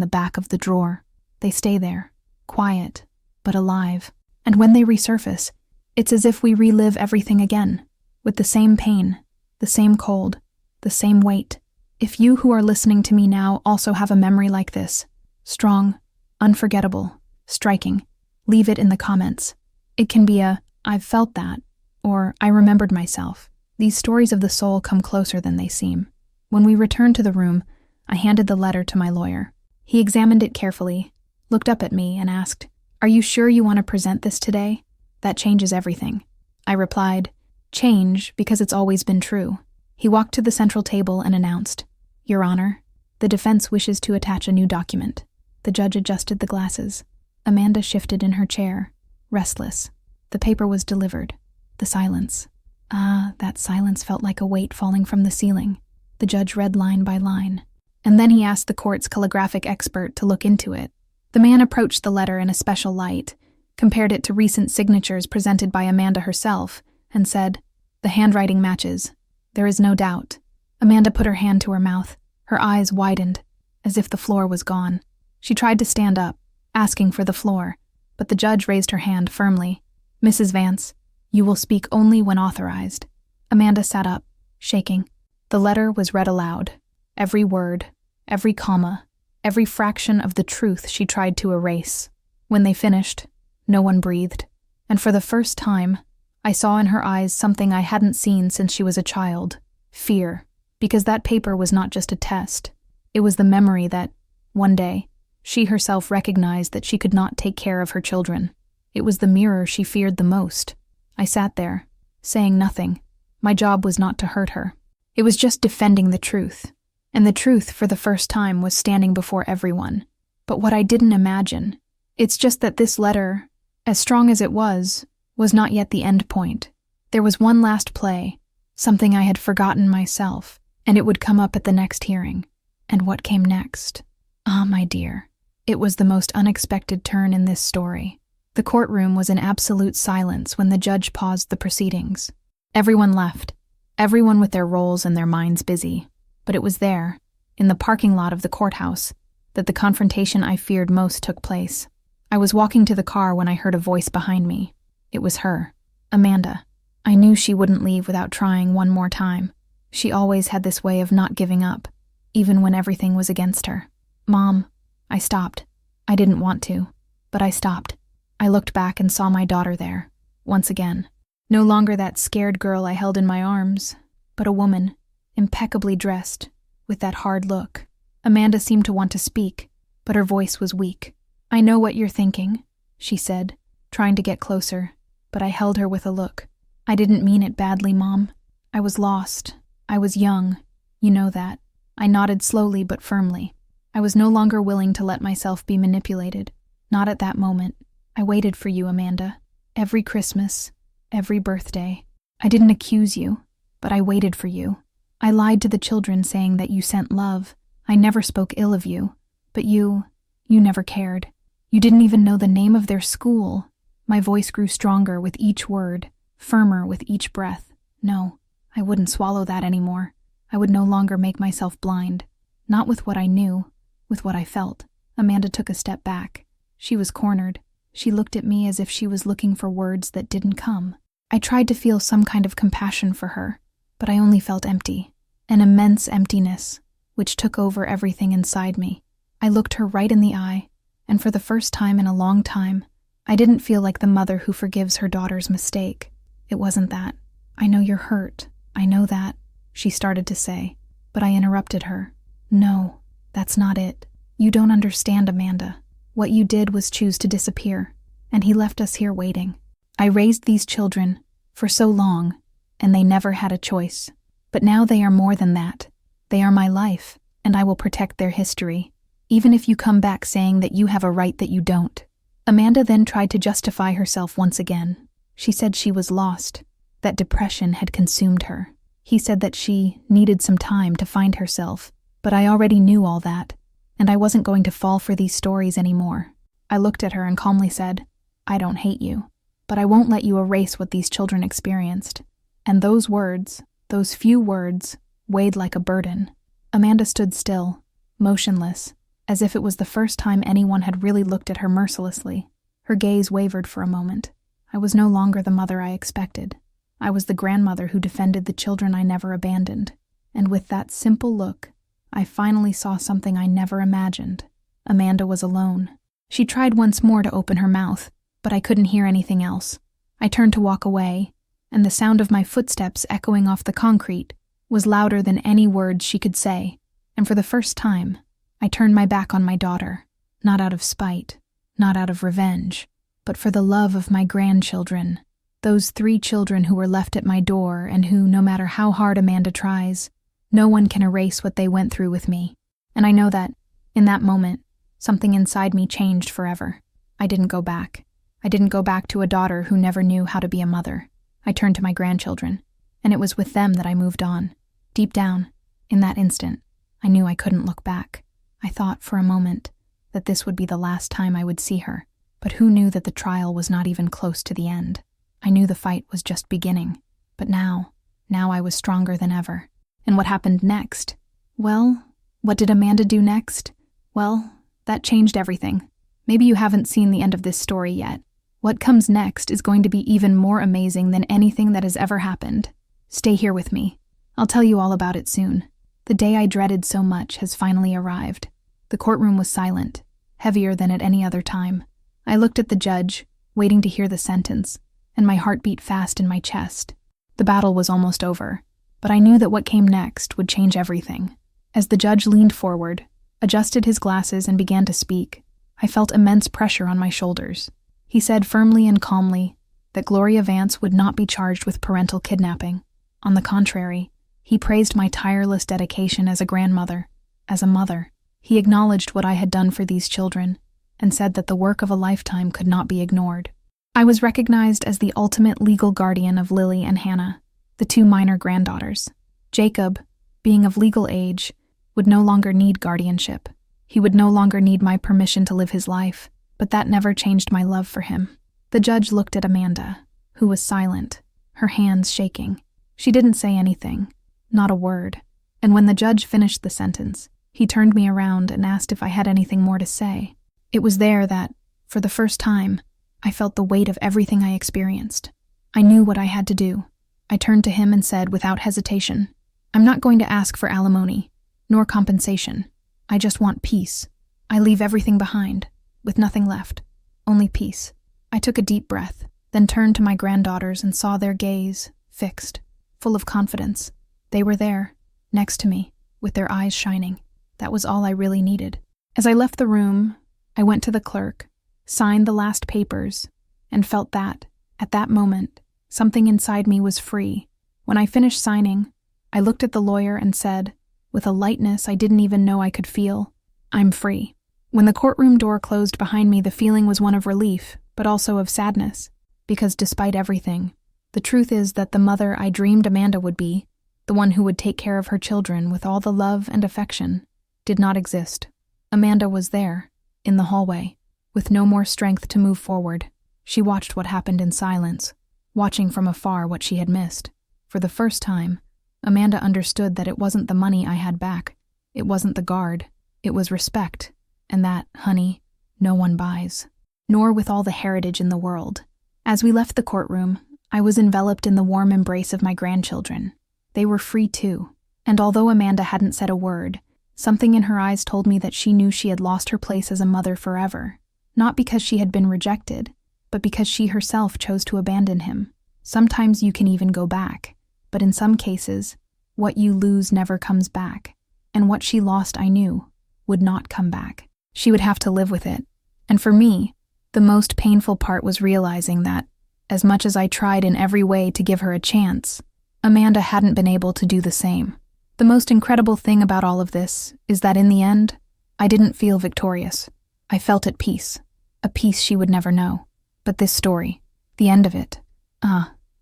the back of the drawer, they stay there, quiet, but alive. And when they resurface, it's as if we relive everything again, with the same pain, the same cold, the same weight. If you who are listening to me now also have a memory like this, strong, unforgettable, striking, leave it in the comments. It can be a, "I've felt that," or "I remembered myself." These stories of the soul come closer than they seem. When we returned to the room, I handed the letter to my lawyer. He examined it carefully, looked up at me, and asked, "Are you sure you want to present this today? That changes everything." I replied, "Change, because it's always been true." He walked to the central table and announced, "Your Honor, the defense wishes to attach a new document." The judge adjusted the glasses. Amanda shifted in her chair, restless. The paper was delivered. The silence. That silence felt like a weight falling from the ceiling. The judge read line by line, and then he asked the court's calligraphic expert to look into it. The man approached the letter in a special light, compared it to recent signatures presented by Amanda herself, and said, "The handwriting matches. There is no doubt." Amanda put her hand to her mouth. Her eyes widened, as if the floor was gone. She tried to stand up, asking for the floor, but the judge raised her hand firmly. "Mrs. Vance, you will speak only when authorized." Amanda sat up, shaking. The letter was read aloud. Every word, every comma, every fraction of the truth she tried to erase. When they finished, no one breathed, and for the first time, I saw in her eyes something I hadn't seen since she was a child: fear, because that paper was not just a test. It was the memory that, one day, she herself recognized that she could not take care of her children. It was the mirror she feared the most. I sat there, saying nothing. My job was not to hurt her. It was just defending the truth. And the truth, for the first time, was standing before everyone. But what I didn't imagine, it's just that this letter, as strong as it was not yet the end point. There was one last play, something I had forgotten myself, and it would come up at the next hearing. And what came next? Ah, my dear, it was the most unexpected turn in this story. The courtroom was in absolute silence when the judge paused the proceedings. Everyone left, everyone with their roles and their minds busy. But it was there, in the parking lot of the courthouse, that the confrontation I feared most took place. I was walking to the car when I heard a voice behind me. It was her, Amanda. I knew she wouldn't leave without trying one more time. She always had this way of not giving up, even when everything was against her. "Mom," I stopped. I didn't want to, but I stopped. I looked back and saw my daughter there, once again. No longer that scared girl I held in my arms, but a woman, impeccably dressed, with that hard look. Amanda seemed to want to speak, but her voice was weak. "I know what you're thinking," she said, trying to get closer, but I held her with a look. "I didn't mean it badly, Mom. I was lost. I was young. You know that." I nodded slowly but firmly. I was no longer willing to let myself be manipulated. Not at that moment. "I waited for you, Amanda. Every Christmas, every birthday. I didn't accuse you, but I waited for you. I lied to the children saying that you sent love. I never spoke ill of you. But you never cared. You didn't even know the name of their school." My voice grew stronger with each word, firmer with each breath. No, I wouldn't swallow that anymore. I would no longer make myself blind. Not with what I knew, with what I felt. Amanda took a step back. She was cornered. She looked at me as if she was looking for words that didn't come. I tried to feel some kind of compassion for her, but I only felt empty. An immense emptiness, which took over everything inside me. I looked her right in the eye, and for the first time in a long time, I didn't feel like the mother who forgives her daughter's mistake. It wasn't that. "I know you're hurt. I know that," she started to say, but I interrupted her. "No, that's not it. You don't understand, Amanda. What you did was choose to disappear, and he left us here waiting. I raised these children for so long, and they never had a choice. But now they are more than that. They are my life, and I will protect their history, even if you come back saying that you have a right that you don't." Amanda then tried to justify herself once again. She said she was lost, that depression had consumed her. He said that she needed some time to find herself, but I already knew all that, and I wasn't going to fall for these stories anymore. I looked at her and calmly said, "I don't hate you, but I won't let you erase what these children experienced." And those words, those few words, weighed like a burden. Amanda stood still, motionless, as if it was the first time anyone had really looked at her mercilessly. Her gaze wavered for a moment. I was no longer the mother I expected. I was the grandmother who defended the children I never abandoned. And with that simple look, I finally saw something I never imagined. Amanda was alone. She tried once more to open her mouth, but I couldn't hear anything else. I turned to walk away, and the sound of my footsteps echoing off the concrete was louder than any words she could say, and for the first time, I turned my back on my daughter, not out of spite, not out of revenge, but for the love of my grandchildren, those 3 children who were left at my door and who, no matter how hard Amanda tries, no one can erase what they went through with me. And I know that, in that moment, something inside me changed forever. I didn't go back. I didn't go back to a daughter who never knew how to be a mother. I turned to my grandchildren, and it was with them that I moved on. Deep down, in that instant, I knew I couldn't look back. I thought, for a moment, that this would be the last time I would see her, but who knew that the trial was not even close to the end? I knew the fight was just beginning, but now I was stronger than ever. And what happened next? Well, what did Amanda do next? Well, that changed everything. Maybe you haven't seen the end of this story yet. What comes next is going to be even more amazing than anything that has ever happened. Stay here with me. I'll tell you all about it soon. The day I dreaded so much has finally arrived. The courtroom was silent, heavier than at any other time. I looked at the judge, waiting to hear the sentence, and my heart beat fast in my chest. The battle was almost over, but I knew that what came next would change everything. As the judge leaned forward, adjusted his glasses and began to speak, I felt immense pressure on my shoulders. He said firmly and calmly that Gloria Vance would not be charged with parental kidnapping. On the contrary, he praised my tireless dedication as a grandmother, as a mother. He acknowledged what I had done for these children, and said that the work of a lifetime could not be ignored. I was recognized as the ultimate legal guardian of Lily and Hannah, the 2 minor granddaughters. Jacob, being of legal age, would no longer need guardianship. He would no longer need my permission to live his life, but that never changed my love for him. The judge looked at Amanda, who was silent, her hands shaking. She didn't say anything, not a word, and when the judge finished the sentence, he turned me around and asked if I had anything more to say. It was there that, For the first time, I felt the weight of everything I experienced. I knew what I had to do. I turned to him and said without hesitation, "I'm not going to ask for alimony, nor compensation. I just want peace. I leave everything behind, with nothing left, only peace." I took a deep breath, then turned to my granddaughters and saw their gaze, fixed, full of confidence. They were there, next to me, with their eyes shining. That was all I really needed. As I left the room, I went to the clerk, signed the last papers, and felt that, at that moment, something inside me was free. When I finished signing, I looked at the lawyer and said, with a lightness I didn't even know I could feel, "I'm free." When the courtroom door closed behind me, the feeling was one of relief, but also of sadness, because despite everything, the truth is that the mother I dreamed Amanda would be, the one who would take care of her children with all the love and affection, did not exist. Amanda was there, in the hallway, with no more strength to move forward. She watched what happened in silence, watching from afar what she had missed. For the first time, Amanda understood that it wasn't the money I had back, it wasn't the guard, it was respect, and that, honey, no one buys, nor with all the heritage in the world. As we left the courtroom, I was enveloped in the warm embrace of my grandchildren. They were free too, and although Amanda hadn't said a word, something in her eyes told me that she knew she had lost her place as a mother forever, not because she had been rejected, but because she herself chose to abandon him. Sometimes you can even go back, but in some cases, what you lose never comes back, and what she lost, I knew, would not come back. She would have to live with it. And for me, the most painful part was realizing that, as much as I tried in every way to give her a chance, Amanda hadn't been able to do the same. The most incredible thing about all of this is that in the end, I didn't feel victorious. I felt at peace, a peace she would never know. But this story, the end of it,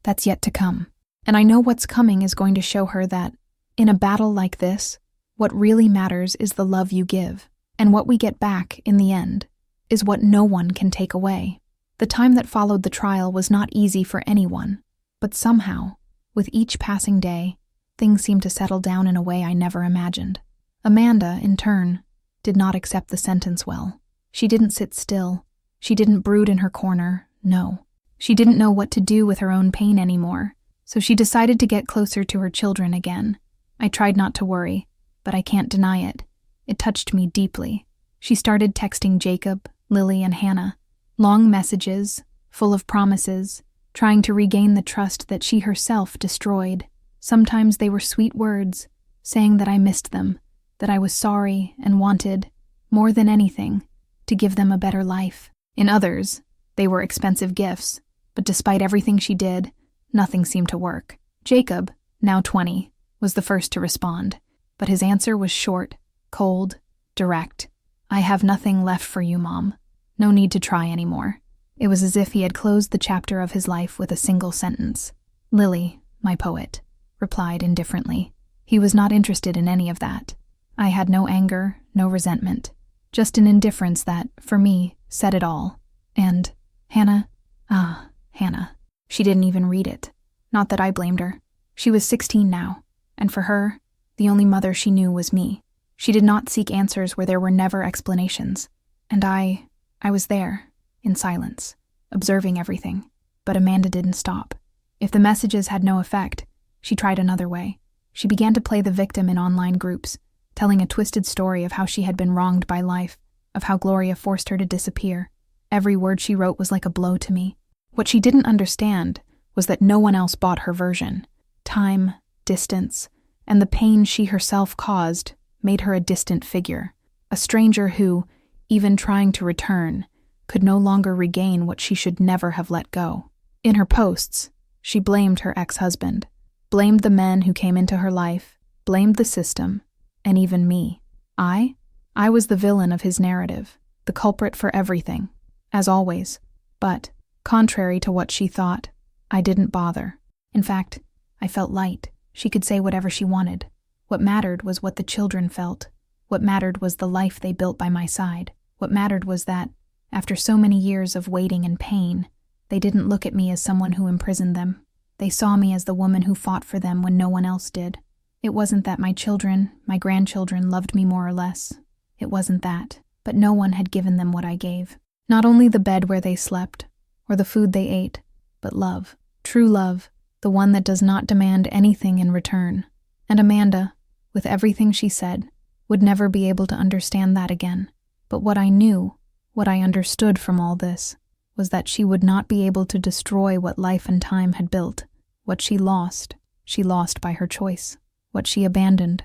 that's yet to come. And I know what's coming is going to show her that, in a battle like this, what really matters is the love you give, and what we get back, in the end, is what no one can take away. The time that followed the trial was not easy for anyone, but somehow, with each passing day, things seemed to settle down in a way I never imagined. Amanda, in turn, did not accept the sentence well. She didn't sit still. She didn't brood in her corner, no. She didn't know what to do with her own pain anymore, so she decided to get closer to her children again. I tried not to worry, but I can't deny it. It touched me deeply. She started texting Jacob, Lily, and Hannah. Long messages, full of promises, trying to regain the trust that she herself destroyed. Sometimes they were sweet words, saying that I missed them, that I was sorry and wanted, more than anything, to give them a better life. In others, they were expensive gifts, but despite everything she did, nothing seemed to work. Jacob, now 20, was the first to respond, but his answer was short, cold, direct. "I have nothing left for you, Mom. No need to try anymore." It was as if he had closed the chapter of his life with a single sentence. Lily, my poet, replied indifferently. He was not interested in any of that. I had no anger, no resentment, just an indifference that, for me, said it all. And Hannah, Hannah. She didn't even read it. Not that I blamed her. She was 16 now, and for her, the only mother she knew was me. She did not seek answers where there were never explanations. And I was there, in silence, observing everything. But Amanda didn't stop. If the messages had no effect, she tried another way. She began to play the victim in online groups, telling a twisted story of how she had been wronged by life, of how Gloria forced her to disappear. Every word she wrote was like a blow to me. What she didn't understand was that no one else bought her version. Time, distance, and the pain she herself caused made her a distant figure, a stranger who, even trying to return, could no longer regain what she should never have let go. In her posts, she blamed her ex-husband, blamed the men who came into her life, blamed the system, and even me. I was the villain of his narrative, the culprit for everything, as always. But, contrary to what she thought, I didn't bother. In fact, I felt light. She could say whatever she wanted. What mattered was what the children felt. What mattered was the life they built by my side. What mattered was that, after so many years of waiting and pain, they didn't look at me as someone who imprisoned them. They saw me as the woman who fought for them when no one else did. It wasn't that my children, my grandchildren, loved me more or less. It wasn't that, but no one had given them what I gave. Not only the bed where they slept, or the food they ate, but love. True love, the one that does not demand anything in return. And Amanda, with everything she said, would never be able to understand that again. But what I knew, what I understood from all this, was that she would not be able to destroy what life and time had built. What she lost by her choice. What she abandoned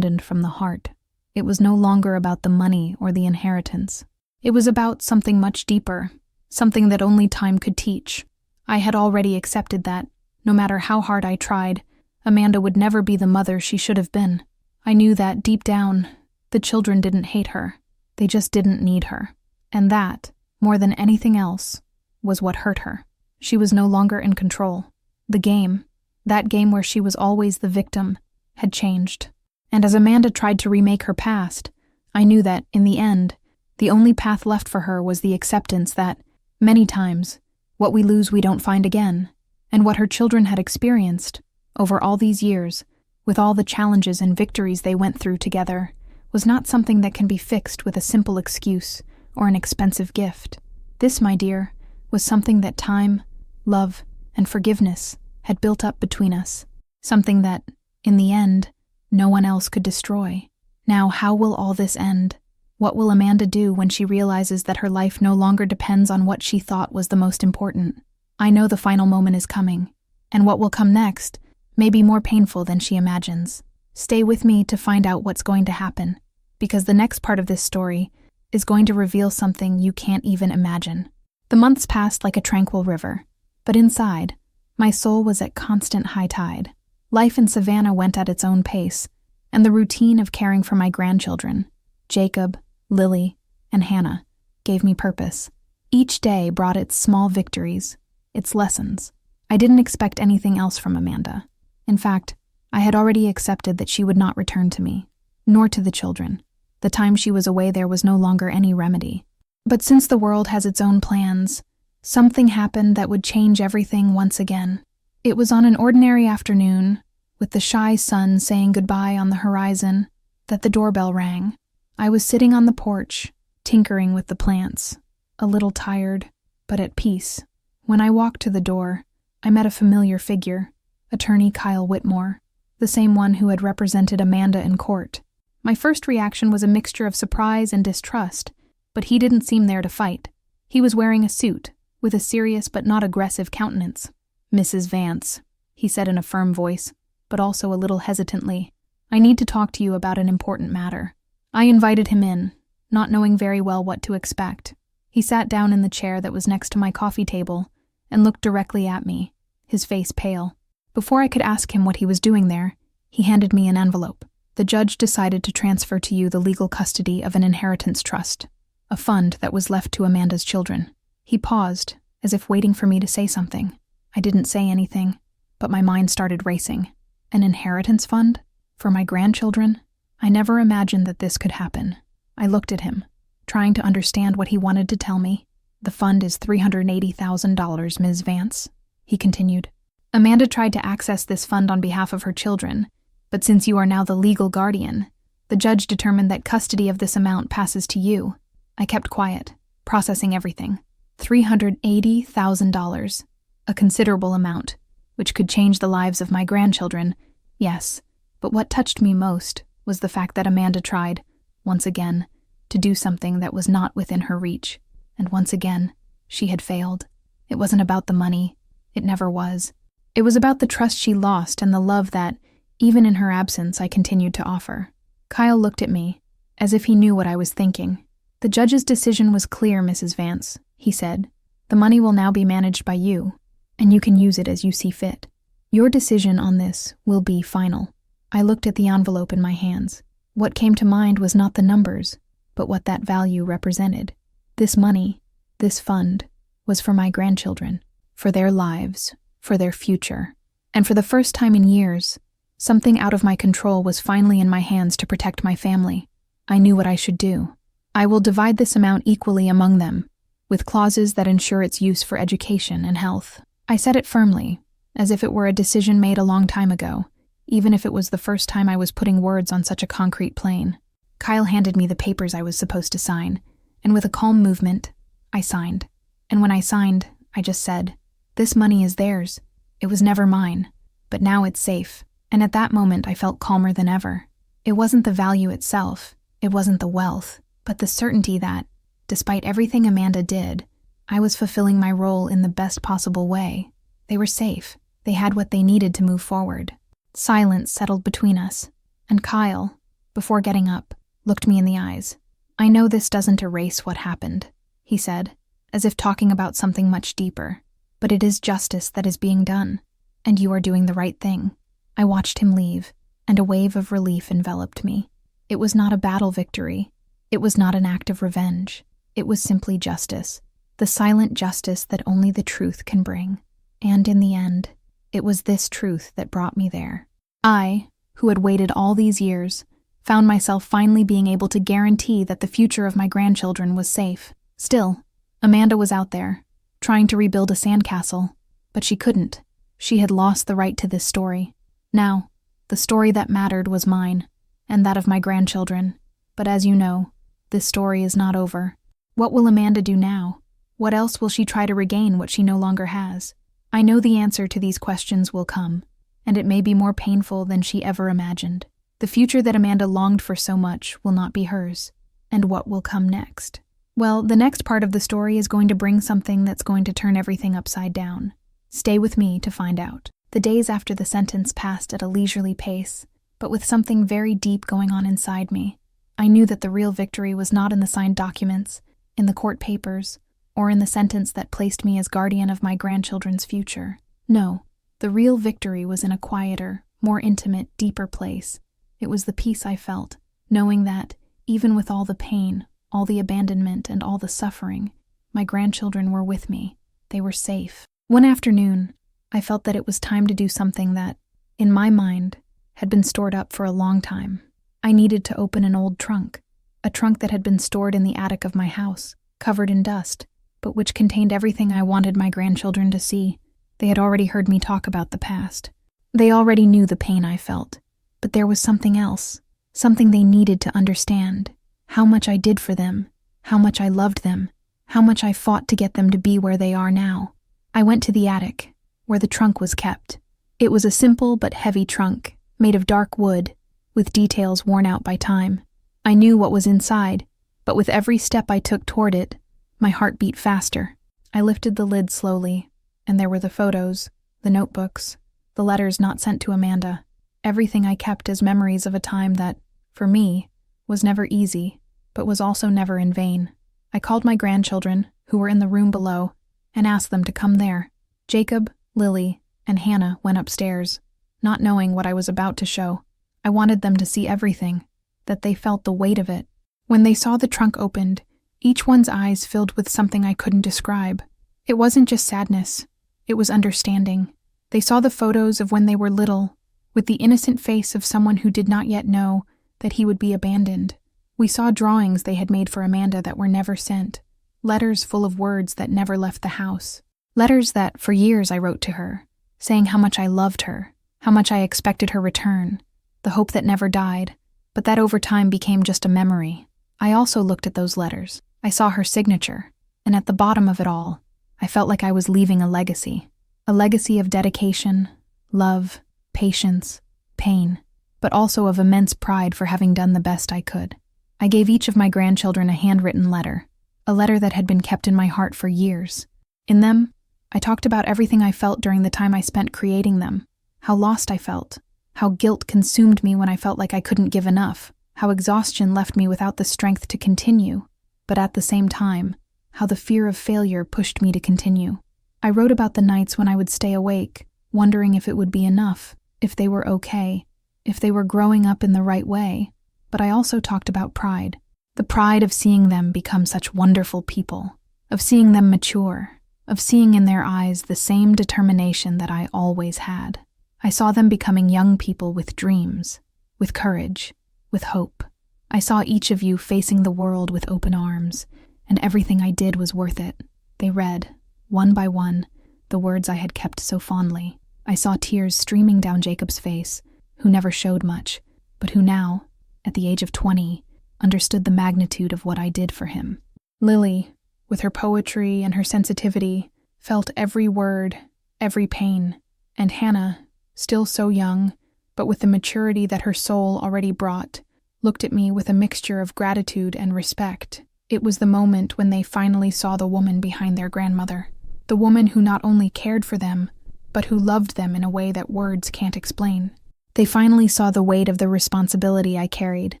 from the heart. It was no longer about the money or the inheritance. It was about something much deeper, something that only time could teach. I had already accepted that, no matter how hard I tried, Amanda would never be the mother she should have been. I knew that, deep down, the children didn't hate her. They just didn't need her. And that, more than anything else, was what hurt her. She was no longer in control. The game, that game where she was always the victim, had changed. And as Amanda tried to remake her past, I knew that, in the end, the only path left for her was the acceptance that, many times, what we lose we don't find again, and what her children had experienced, over all these years, with all the challenges and victories they went through together, was not something that can be fixed with a simple excuse or an expensive gift. This, my dear, was something that time, love, and forgiveness had built up between us, something that, in the end, no one else could destroy. Now, how will all this end? What will Amanda do when she realizes that her life no longer depends on what she thought was the most important? I know the final moment is coming, and what will come next may be more painful than she imagines. Stay with me to find out what's going to happen, because the next part of this story is going to reveal something you can't even imagine. The months passed like a tranquil river, but inside, my soul was at constant high tide. Life in Savannah went at its own pace, and the routine of caring for my grandchildren, Jacob, Lily, and Hannah, gave me purpose. Each day brought its small victories, its lessons. I didn't expect anything else from Amanda. In fact, I had already accepted that she would not return to me, nor to the children. The time she was away there was no longer any remedy. But since the world has its own plans, something happened that would change everything once again. It was on an ordinary afternoon, with the shy sun saying goodbye on the horizon, that the doorbell rang. I was sitting on the porch, tinkering with the plants, a little tired, but at peace. When I walked to the door, I met a familiar figure, Attorney Kyle Whitmore, the same one who had represented Amanda in court. My first reaction was a mixture of surprise and distrust, but he didn't seem there to fight. He was wearing a suit, with a serious but not aggressive countenance. "Mrs. Vance," he said in a firm voice, but also a little hesitantly, "I need to talk to you about an important matter." I invited him in, not knowing very well what to expect. He sat down in the chair that was next to my coffee table and looked directly at me, his face pale. Before I could ask him what he was doing there, he handed me an envelope. "The judge decided to transfer to you the legal custody of an inheritance trust, a fund that was left to Amanda's children." He paused, as if waiting for me to say something. I didn't say anything, but my mind started racing. An inheritance fund? For my grandchildren? I never imagined that this could happen. I looked at him, trying to understand what he wanted to tell me. "The fund is $380,000, Ms. Vance," he continued. "Amanda tried to access this fund on behalf of her children, but since you are now the legal guardian, the judge determined that custody of this amount passes to you." I kept quiet, processing everything. $380,000, a considerable amount, which could change the lives of my grandchildren, yes, but what touched me most was the fact that Amanda tried, once again, to do something that was not within her reach, and once again, she had failed. It wasn't about the money. It never was. It was about the trust she lost and the love that, even in her absence, I continued to offer. Kyle looked at me, as if he knew what I was thinking. "The judge's decision was clear, Mrs. Vance," he said. "The money will now be managed by you, and you can use it as you see fit. Your decision on this will be final." I looked at the envelope in my hands. What came to mind was not the numbers, but what that value represented. This money, this fund, was for my grandchildren, for their lives, for their future. And for the first time in years, something out of my control was finally in my hands to protect my family. I knew what I should do. I will divide this amount equally among them, with clauses that ensure its use for education and health. I said it firmly, as if it were a decision made a long time ago, even if it was the first time I was putting words on such a concrete plane. Kyle handed me the papers I was supposed to sign, and with a calm movement, I signed. And when I signed, I just said, "This money is theirs. It was never mine. But now it's safe." And at that moment, I felt calmer than ever. It wasn't the value itself. It wasn't the wealth. But the certainty that, despite everything Amanda did, I was fulfilling my role in the best possible way. They were safe. They had what they needed to move forward. Silence settled between us, and Kyle, before getting up, looked me in the eyes. "I know this doesn't erase what happened," he said, as if talking about something much deeper, "but it is justice that is being done, and you are doing the right thing." I watched him leave, and a wave of relief enveloped me. It was not a battle victory. It was not an act of revenge. It was simply justice, the silent justice that only the truth can bring. And in the end, it was this truth that brought me there. I, who had waited all these years, found myself finally being able to guarantee that the future of my grandchildren was safe. Still, Amanda was out there, trying to rebuild a sandcastle, but she couldn't. She had lost the right to this story. Now, the story that mattered was mine, and that of my grandchildren. But as you know, this story is not over. What will Amanda do now? What else will she try to regain what she no longer has? I know the answer to these questions will come, and it may be more painful than she ever imagined. The future that Amanda longed for so much will not be hers. And what will come next? Well, the next part of the story is going to bring something that's going to turn everything upside down. Stay with me to find out. The days after the sentence passed at a leisurely pace, but with something very deep going on inside me. I knew that the real victory was not in the signed documents, in the court papers, or in the sentence that placed me as guardian of my grandchildren's future. No, the real victory was in a quieter, more intimate, deeper place. It was the peace I felt, knowing that, even with all the pain, all the abandonment, and all the suffering, my grandchildren were with me. They were safe. One afternoon, I felt that it was time to do something that, in my mind, had been stored up for a long time. I needed to open an old trunk, a trunk that had been stored in the attic of my house, covered in dust, but which contained everything I wanted my grandchildren to see. They had already heard me talk about the past. They already knew the pain I felt, but there was something else, something they needed to understand. How much I did for them, how much I loved them, how much I fought to get them to be where they are now. I went to the attic, where the trunk was kept. It was a simple but heavy trunk, made of dark wood, with details worn out by time. I knew what was inside, but with every step I took toward it, my heart beat faster. I lifted the lid slowly, and there were the photos, the notebooks, the letters not sent to Amanda, everything I kept as memories of a time that, for me, was never easy, but was also never in vain. I called my grandchildren, who were in the room below, and asked them to come there. Jacob, Lily, and Hannah went upstairs, not knowing what I was about to show. I wanted them to see everything, that they felt the weight of it. When they saw the trunk opened, each one's eyes filled with something I couldn't describe. It wasn't just sadness, it was understanding. They saw the photos of when they were little, with the innocent face of someone who did not yet know that he would be abandoned. We saw drawings they had made for Amanda that were never sent, letters full of words that never left the house, letters that, for years, I wrote to her, saying how much I loved her, how much I expected her return, the hope that never died, but that over time became just a memory. I also looked at those letters. I saw her signature, and at the bottom of it all, I felt like I was leaving a legacy of dedication, love, patience, pain, but also of immense pride for having done the best I could. I gave each of my grandchildren a handwritten letter, a letter that had been kept in my heart for years. In them, I talked about everything I felt during the time I spent creating them, how lost I felt, how guilt consumed me when I felt like I couldn't give enough, how exhaustion left me without the strength to continue, but at the same time, how the fear of failure pushed me to continue. I wrote about the nights when I would stay awake, wondering if it would be enough, if they were okay, if they were growing up in the right way. But I also talked about pride, the pride of seeing them become such wonderful people, of seeing them mature, of seeing in their eyes the same determination that I always had. I saw them becoming young people with dreams, with courage, with hope. I saw each of you facing the world with open arms, and everything I did was worth it. They read, one by one, the words I had kept so fondly. I saw tears streaming down Jacob's face, who never showed much, but who now, at the age of 20, understood the magnitude of what I did for him. Lily, with her poetry and her sensitivity, felt every word, every pain. And Hannah, still so young, but with the maturity that her soul already brought, looked at me with a mixture of gratitude and respect. It was the moment when they finally saw the woman behind their grandmother, the woman who not only cared for them, but who loved them in a way that words can't explain. They finally saw the weight of the responsibility I carried,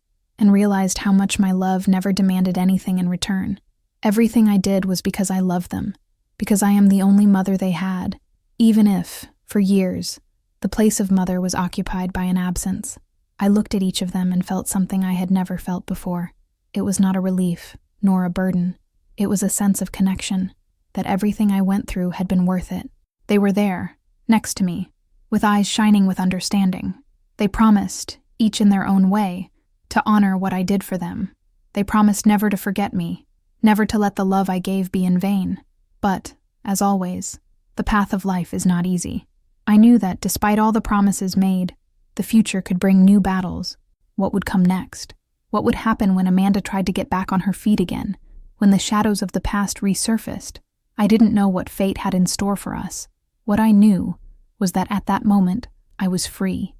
and realized how much my love never demanded anything in return. Everything I did was because I loved them, because I am the only mother they had, even if, for years, the place of mother was occupied by an absence. I looked at each of them and felt something I had never felt before. It was not a relief, nor a burden. It was a sense of connection, that everything I went through had been worth it. They were there, next to me, with eyes shining with understanding. They promised, each in their own way, to honor what I did for them. They promised never to forget me, never to let the love I gave be in vain. But, as always, the path of life is not easy. I knew that, despite all the promises made, the future could bring new battles. What would come next? What would happen when Amanda tried to get back on her feet again, when the shadows of the past resurfaced? I didn't know what fate had in store for us. What I knew was that at that moment, I was free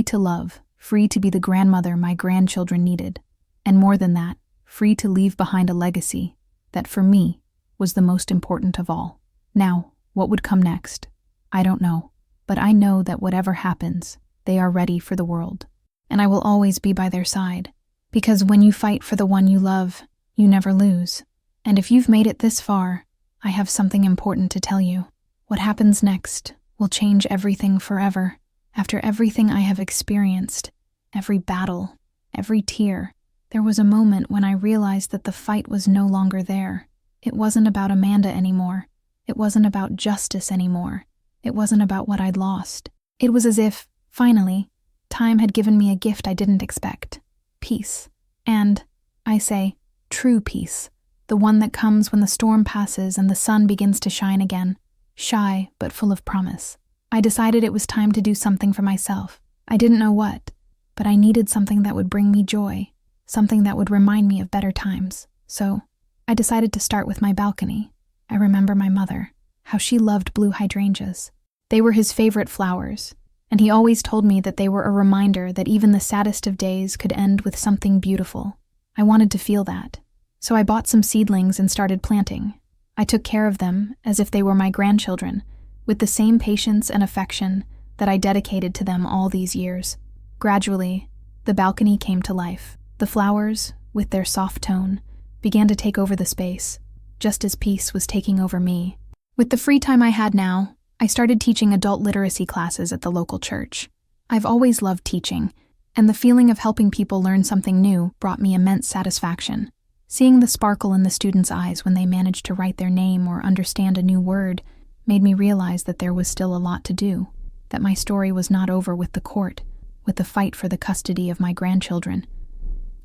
to love, free to be the grandmother my grandchildren needed, and more than that, free to leave behind a legacy that, for me, was the most important of all. Now, what would come next? I don't know, but I know that whatever happens, they are ready for the world, and I will always be by their side, because when you fight for the one you love, you never lose. And if you've made it this far, I have something important to tell you. What happens next will change everything forever. After everything I have experienced, every battle, every tear, there was a moment when I realized that the fight was no longer there. It wasn't about Amanda anymore. It wasn't about justice anymore. It wasn't about what I'd lost. It was as if, finally, time had given me a gift I didn't expect. Peace. And, I say, true peace. The one that comes when the storm passes and the sun begins to shine again. Shy, but full of promise. I decided it was time to do something for myself. I didn't know what, but I needed something that would bring me joy, something that would remind me of better times. So, I decided to start with my balcony. I remember my mother, how she loved blue hydrangeas. They were his favorite flowers, and he always told me that they were a reminder that even the saddest of days could end with something beautiful. I wanted to feel that, so I bought some seedlings and started planting. I took care of them as if they were my grandchildren, with the same patience and affection that I dedicated to them all these years. Gradually, the balcony came to life. The flowers, with their soft tone, began to take over the space, just as peace was taking over me. With the free time I had now, I started teaching adult literacy classes at the local church. I've always loved teaching, and the feeling of helping people learn something new brought me immense satisfaction. Seeing the sparkle in the students' eyes when they managed to write their name or understand a new word made me realize that there was still a lot to do, that my story was not over with the court, with the fight for the custody of my grandchildren.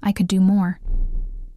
I could do more.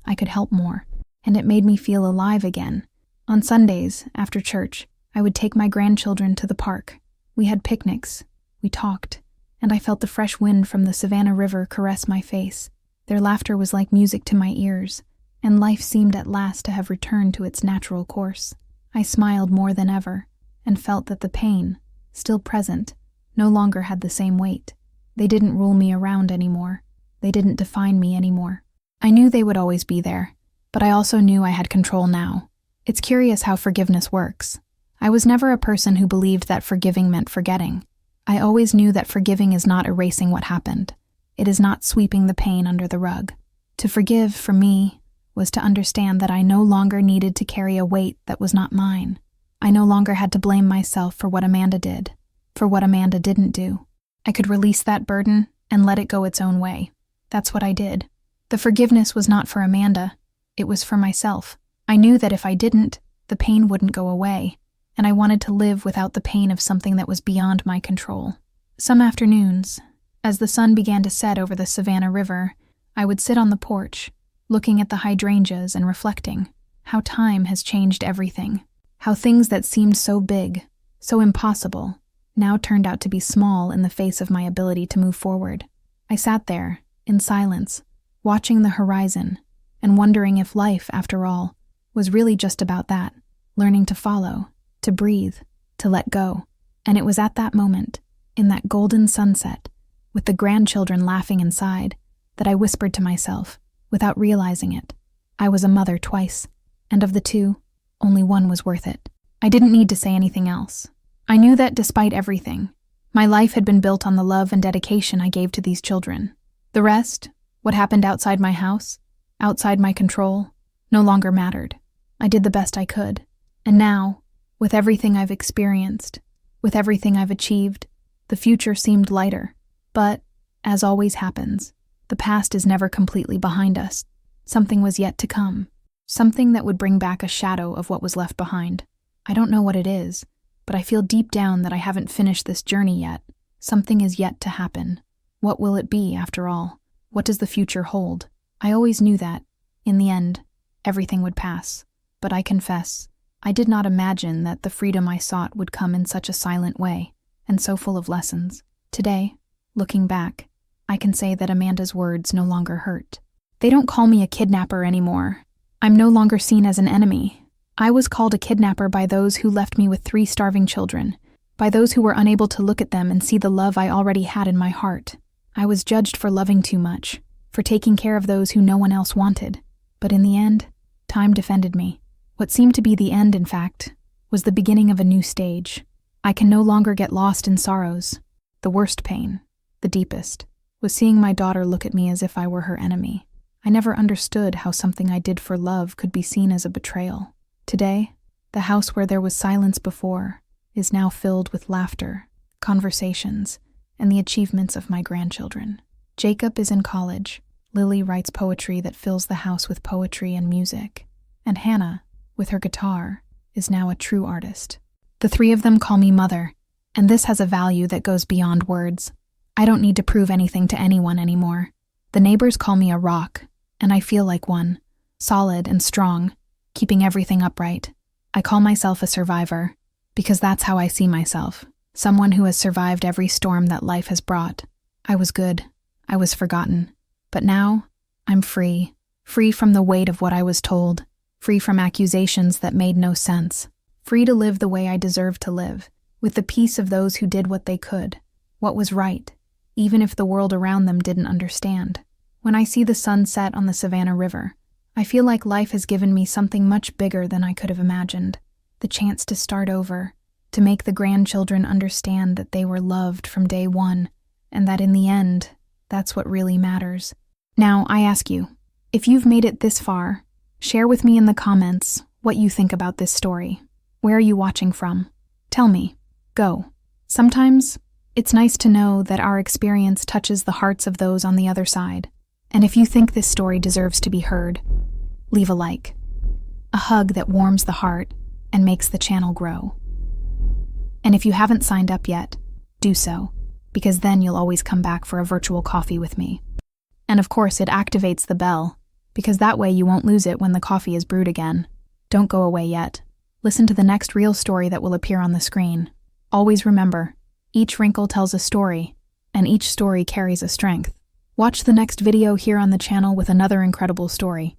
I could help more, and it made me feel alive again. On Sundays, after church, I would take my grandchildren to the park. We had picnics, we talked, and I felt the fresh wind from the Savannah River caress my face. Their laughter was like music to my ears, and life seemed at last to have returned to its natural course. I smiled more than ever, and felt that the pain, still present, no longer had the same weight. They didn't rule me around anymore. They didn't define me anymore. I knew they would always be there, but I also knew I had control now. It's curious how forgiveness works. I was never a person who believed that forgiving meant forgetting. I always knew that forgiving is not erasing what happened. It is not sweeping the pain under the rug. To forgive, for me, was to understand that I no longer needed to carry a weight that was not mine. I no longer had to blame myself for what Amanda did, for what Amanda didn't do. I could release that burden and let it go its own way. That's what I did. The forgiveness was not for Amanda. It was for myself. I knew that if I didn't, the pain wouldn't go away, and I wanted to live without the pain of something that was beyond my control. Some afternoons, as the sun began to set over the Savannah River, I would sit on the porch, looking at the hydrangeas and reflecting how time has changed everything, how things that seemed so big, so impossible, now turned out to be small in the face of my ability to move forward. I sat there, in silence, watching the horizon, and wondering if life, after all, was really just about that, learning to follow, to breathe, to let go. And it was at that moment, in that golden sunset, with the grandchildren laughing inside, that I whispered to myself, without realizing it, I was a mother twice, and of the two, only one was worth it. I didn't need to say anything else. I knew that despite everything, my life had been built on the love and dedication I gave to these children. The rest, what happened outside my house, outside my control, no longer mattered. I did the best I could. And now, with everything I've experienced, with everything I've achieved, the future seemed lighter. But, as always happens, the past is never completely behind us. Something was yet to come. Something that would bring back a shadow of what was left behind. I don't know what it is, but I feel deep down that I haven't finished this journey yet. Something is yet to happen. What will it be, after all? What does the future hold? I always knew that, in the end, everything would pass. But I confess, I did not imagine that the freedom I sought would come in such a silent way, and so full of lessons. Today, looking back, I can say that Amanda's words no longer hurt. They don't call me a kidnapper anymore. I'm no longer seen as an enemy. I was called a kidnapper by those who left me with 3 starving children, by those who were unable to look at them and see the love I already had in my heart. I was judged for loving too much, for taking care of those who no one else wanted. But in the end, time defended me. What seemed to be the end, in fact, was the beginning of a new stage. I can no longer get lost in sorrows. The worst pain, the deepest, was seeing my daughter look at me as if I were her enemy. I never understood how something I did for love could be seen as a betrayal. Today, the house where there was silence before is now filled with laughter, conversations, and the achievements of my grandchildren. Jacob is in college. Lily writes poetry that fills the house with poetry and music. And Hannah, with her guitar, is now a true artist. The 3 of them call me mother, and this has a value that goes beyond words. I don't need to prove anything to anyone anymore. The neighbors call me a rock, and I feel like one, solid and strong, keeping everything upright. I call myself a survivor, because that's how I see myself, someone who has survived every storm that life has brought. I was good. I was forgotten. But now, I'm free. Free from the weight of what I was told. Free from accusations that made no sense. Free to live the way I deserve to live, with the peace of those who did what they could, what was right, even if the world around them didn't understand. When I see the sun set on the Savannah River, I feel like life has given me something much bigger than I could have imagined. The chance to start over, to make the grandchildren understand that they were loved from day one, and that in the end, that's what really matters. Now, I ask you, if you've made it this far, share with me in the comments what you think about this story. Where are you watching from? Tell me. Go. Sometimes, it's nice to know that our experience touches the hearts of those on the other side. And if you think this story deserves to be heard, leave a like. A hug that warms the heart and makes the channel grow. And if you haven't signed up yet, do so, because then you'll always come back for a virtual coffee with me. And of course, it activates the bell, because that way you won't lose it when the coffee is brewed again. Don't go away yet. Listen to the next real story that will appear on the screen. Always remember, each wrinkle tells a story, and each story carries a strength. Watch the next video here on the channel with another incredible story.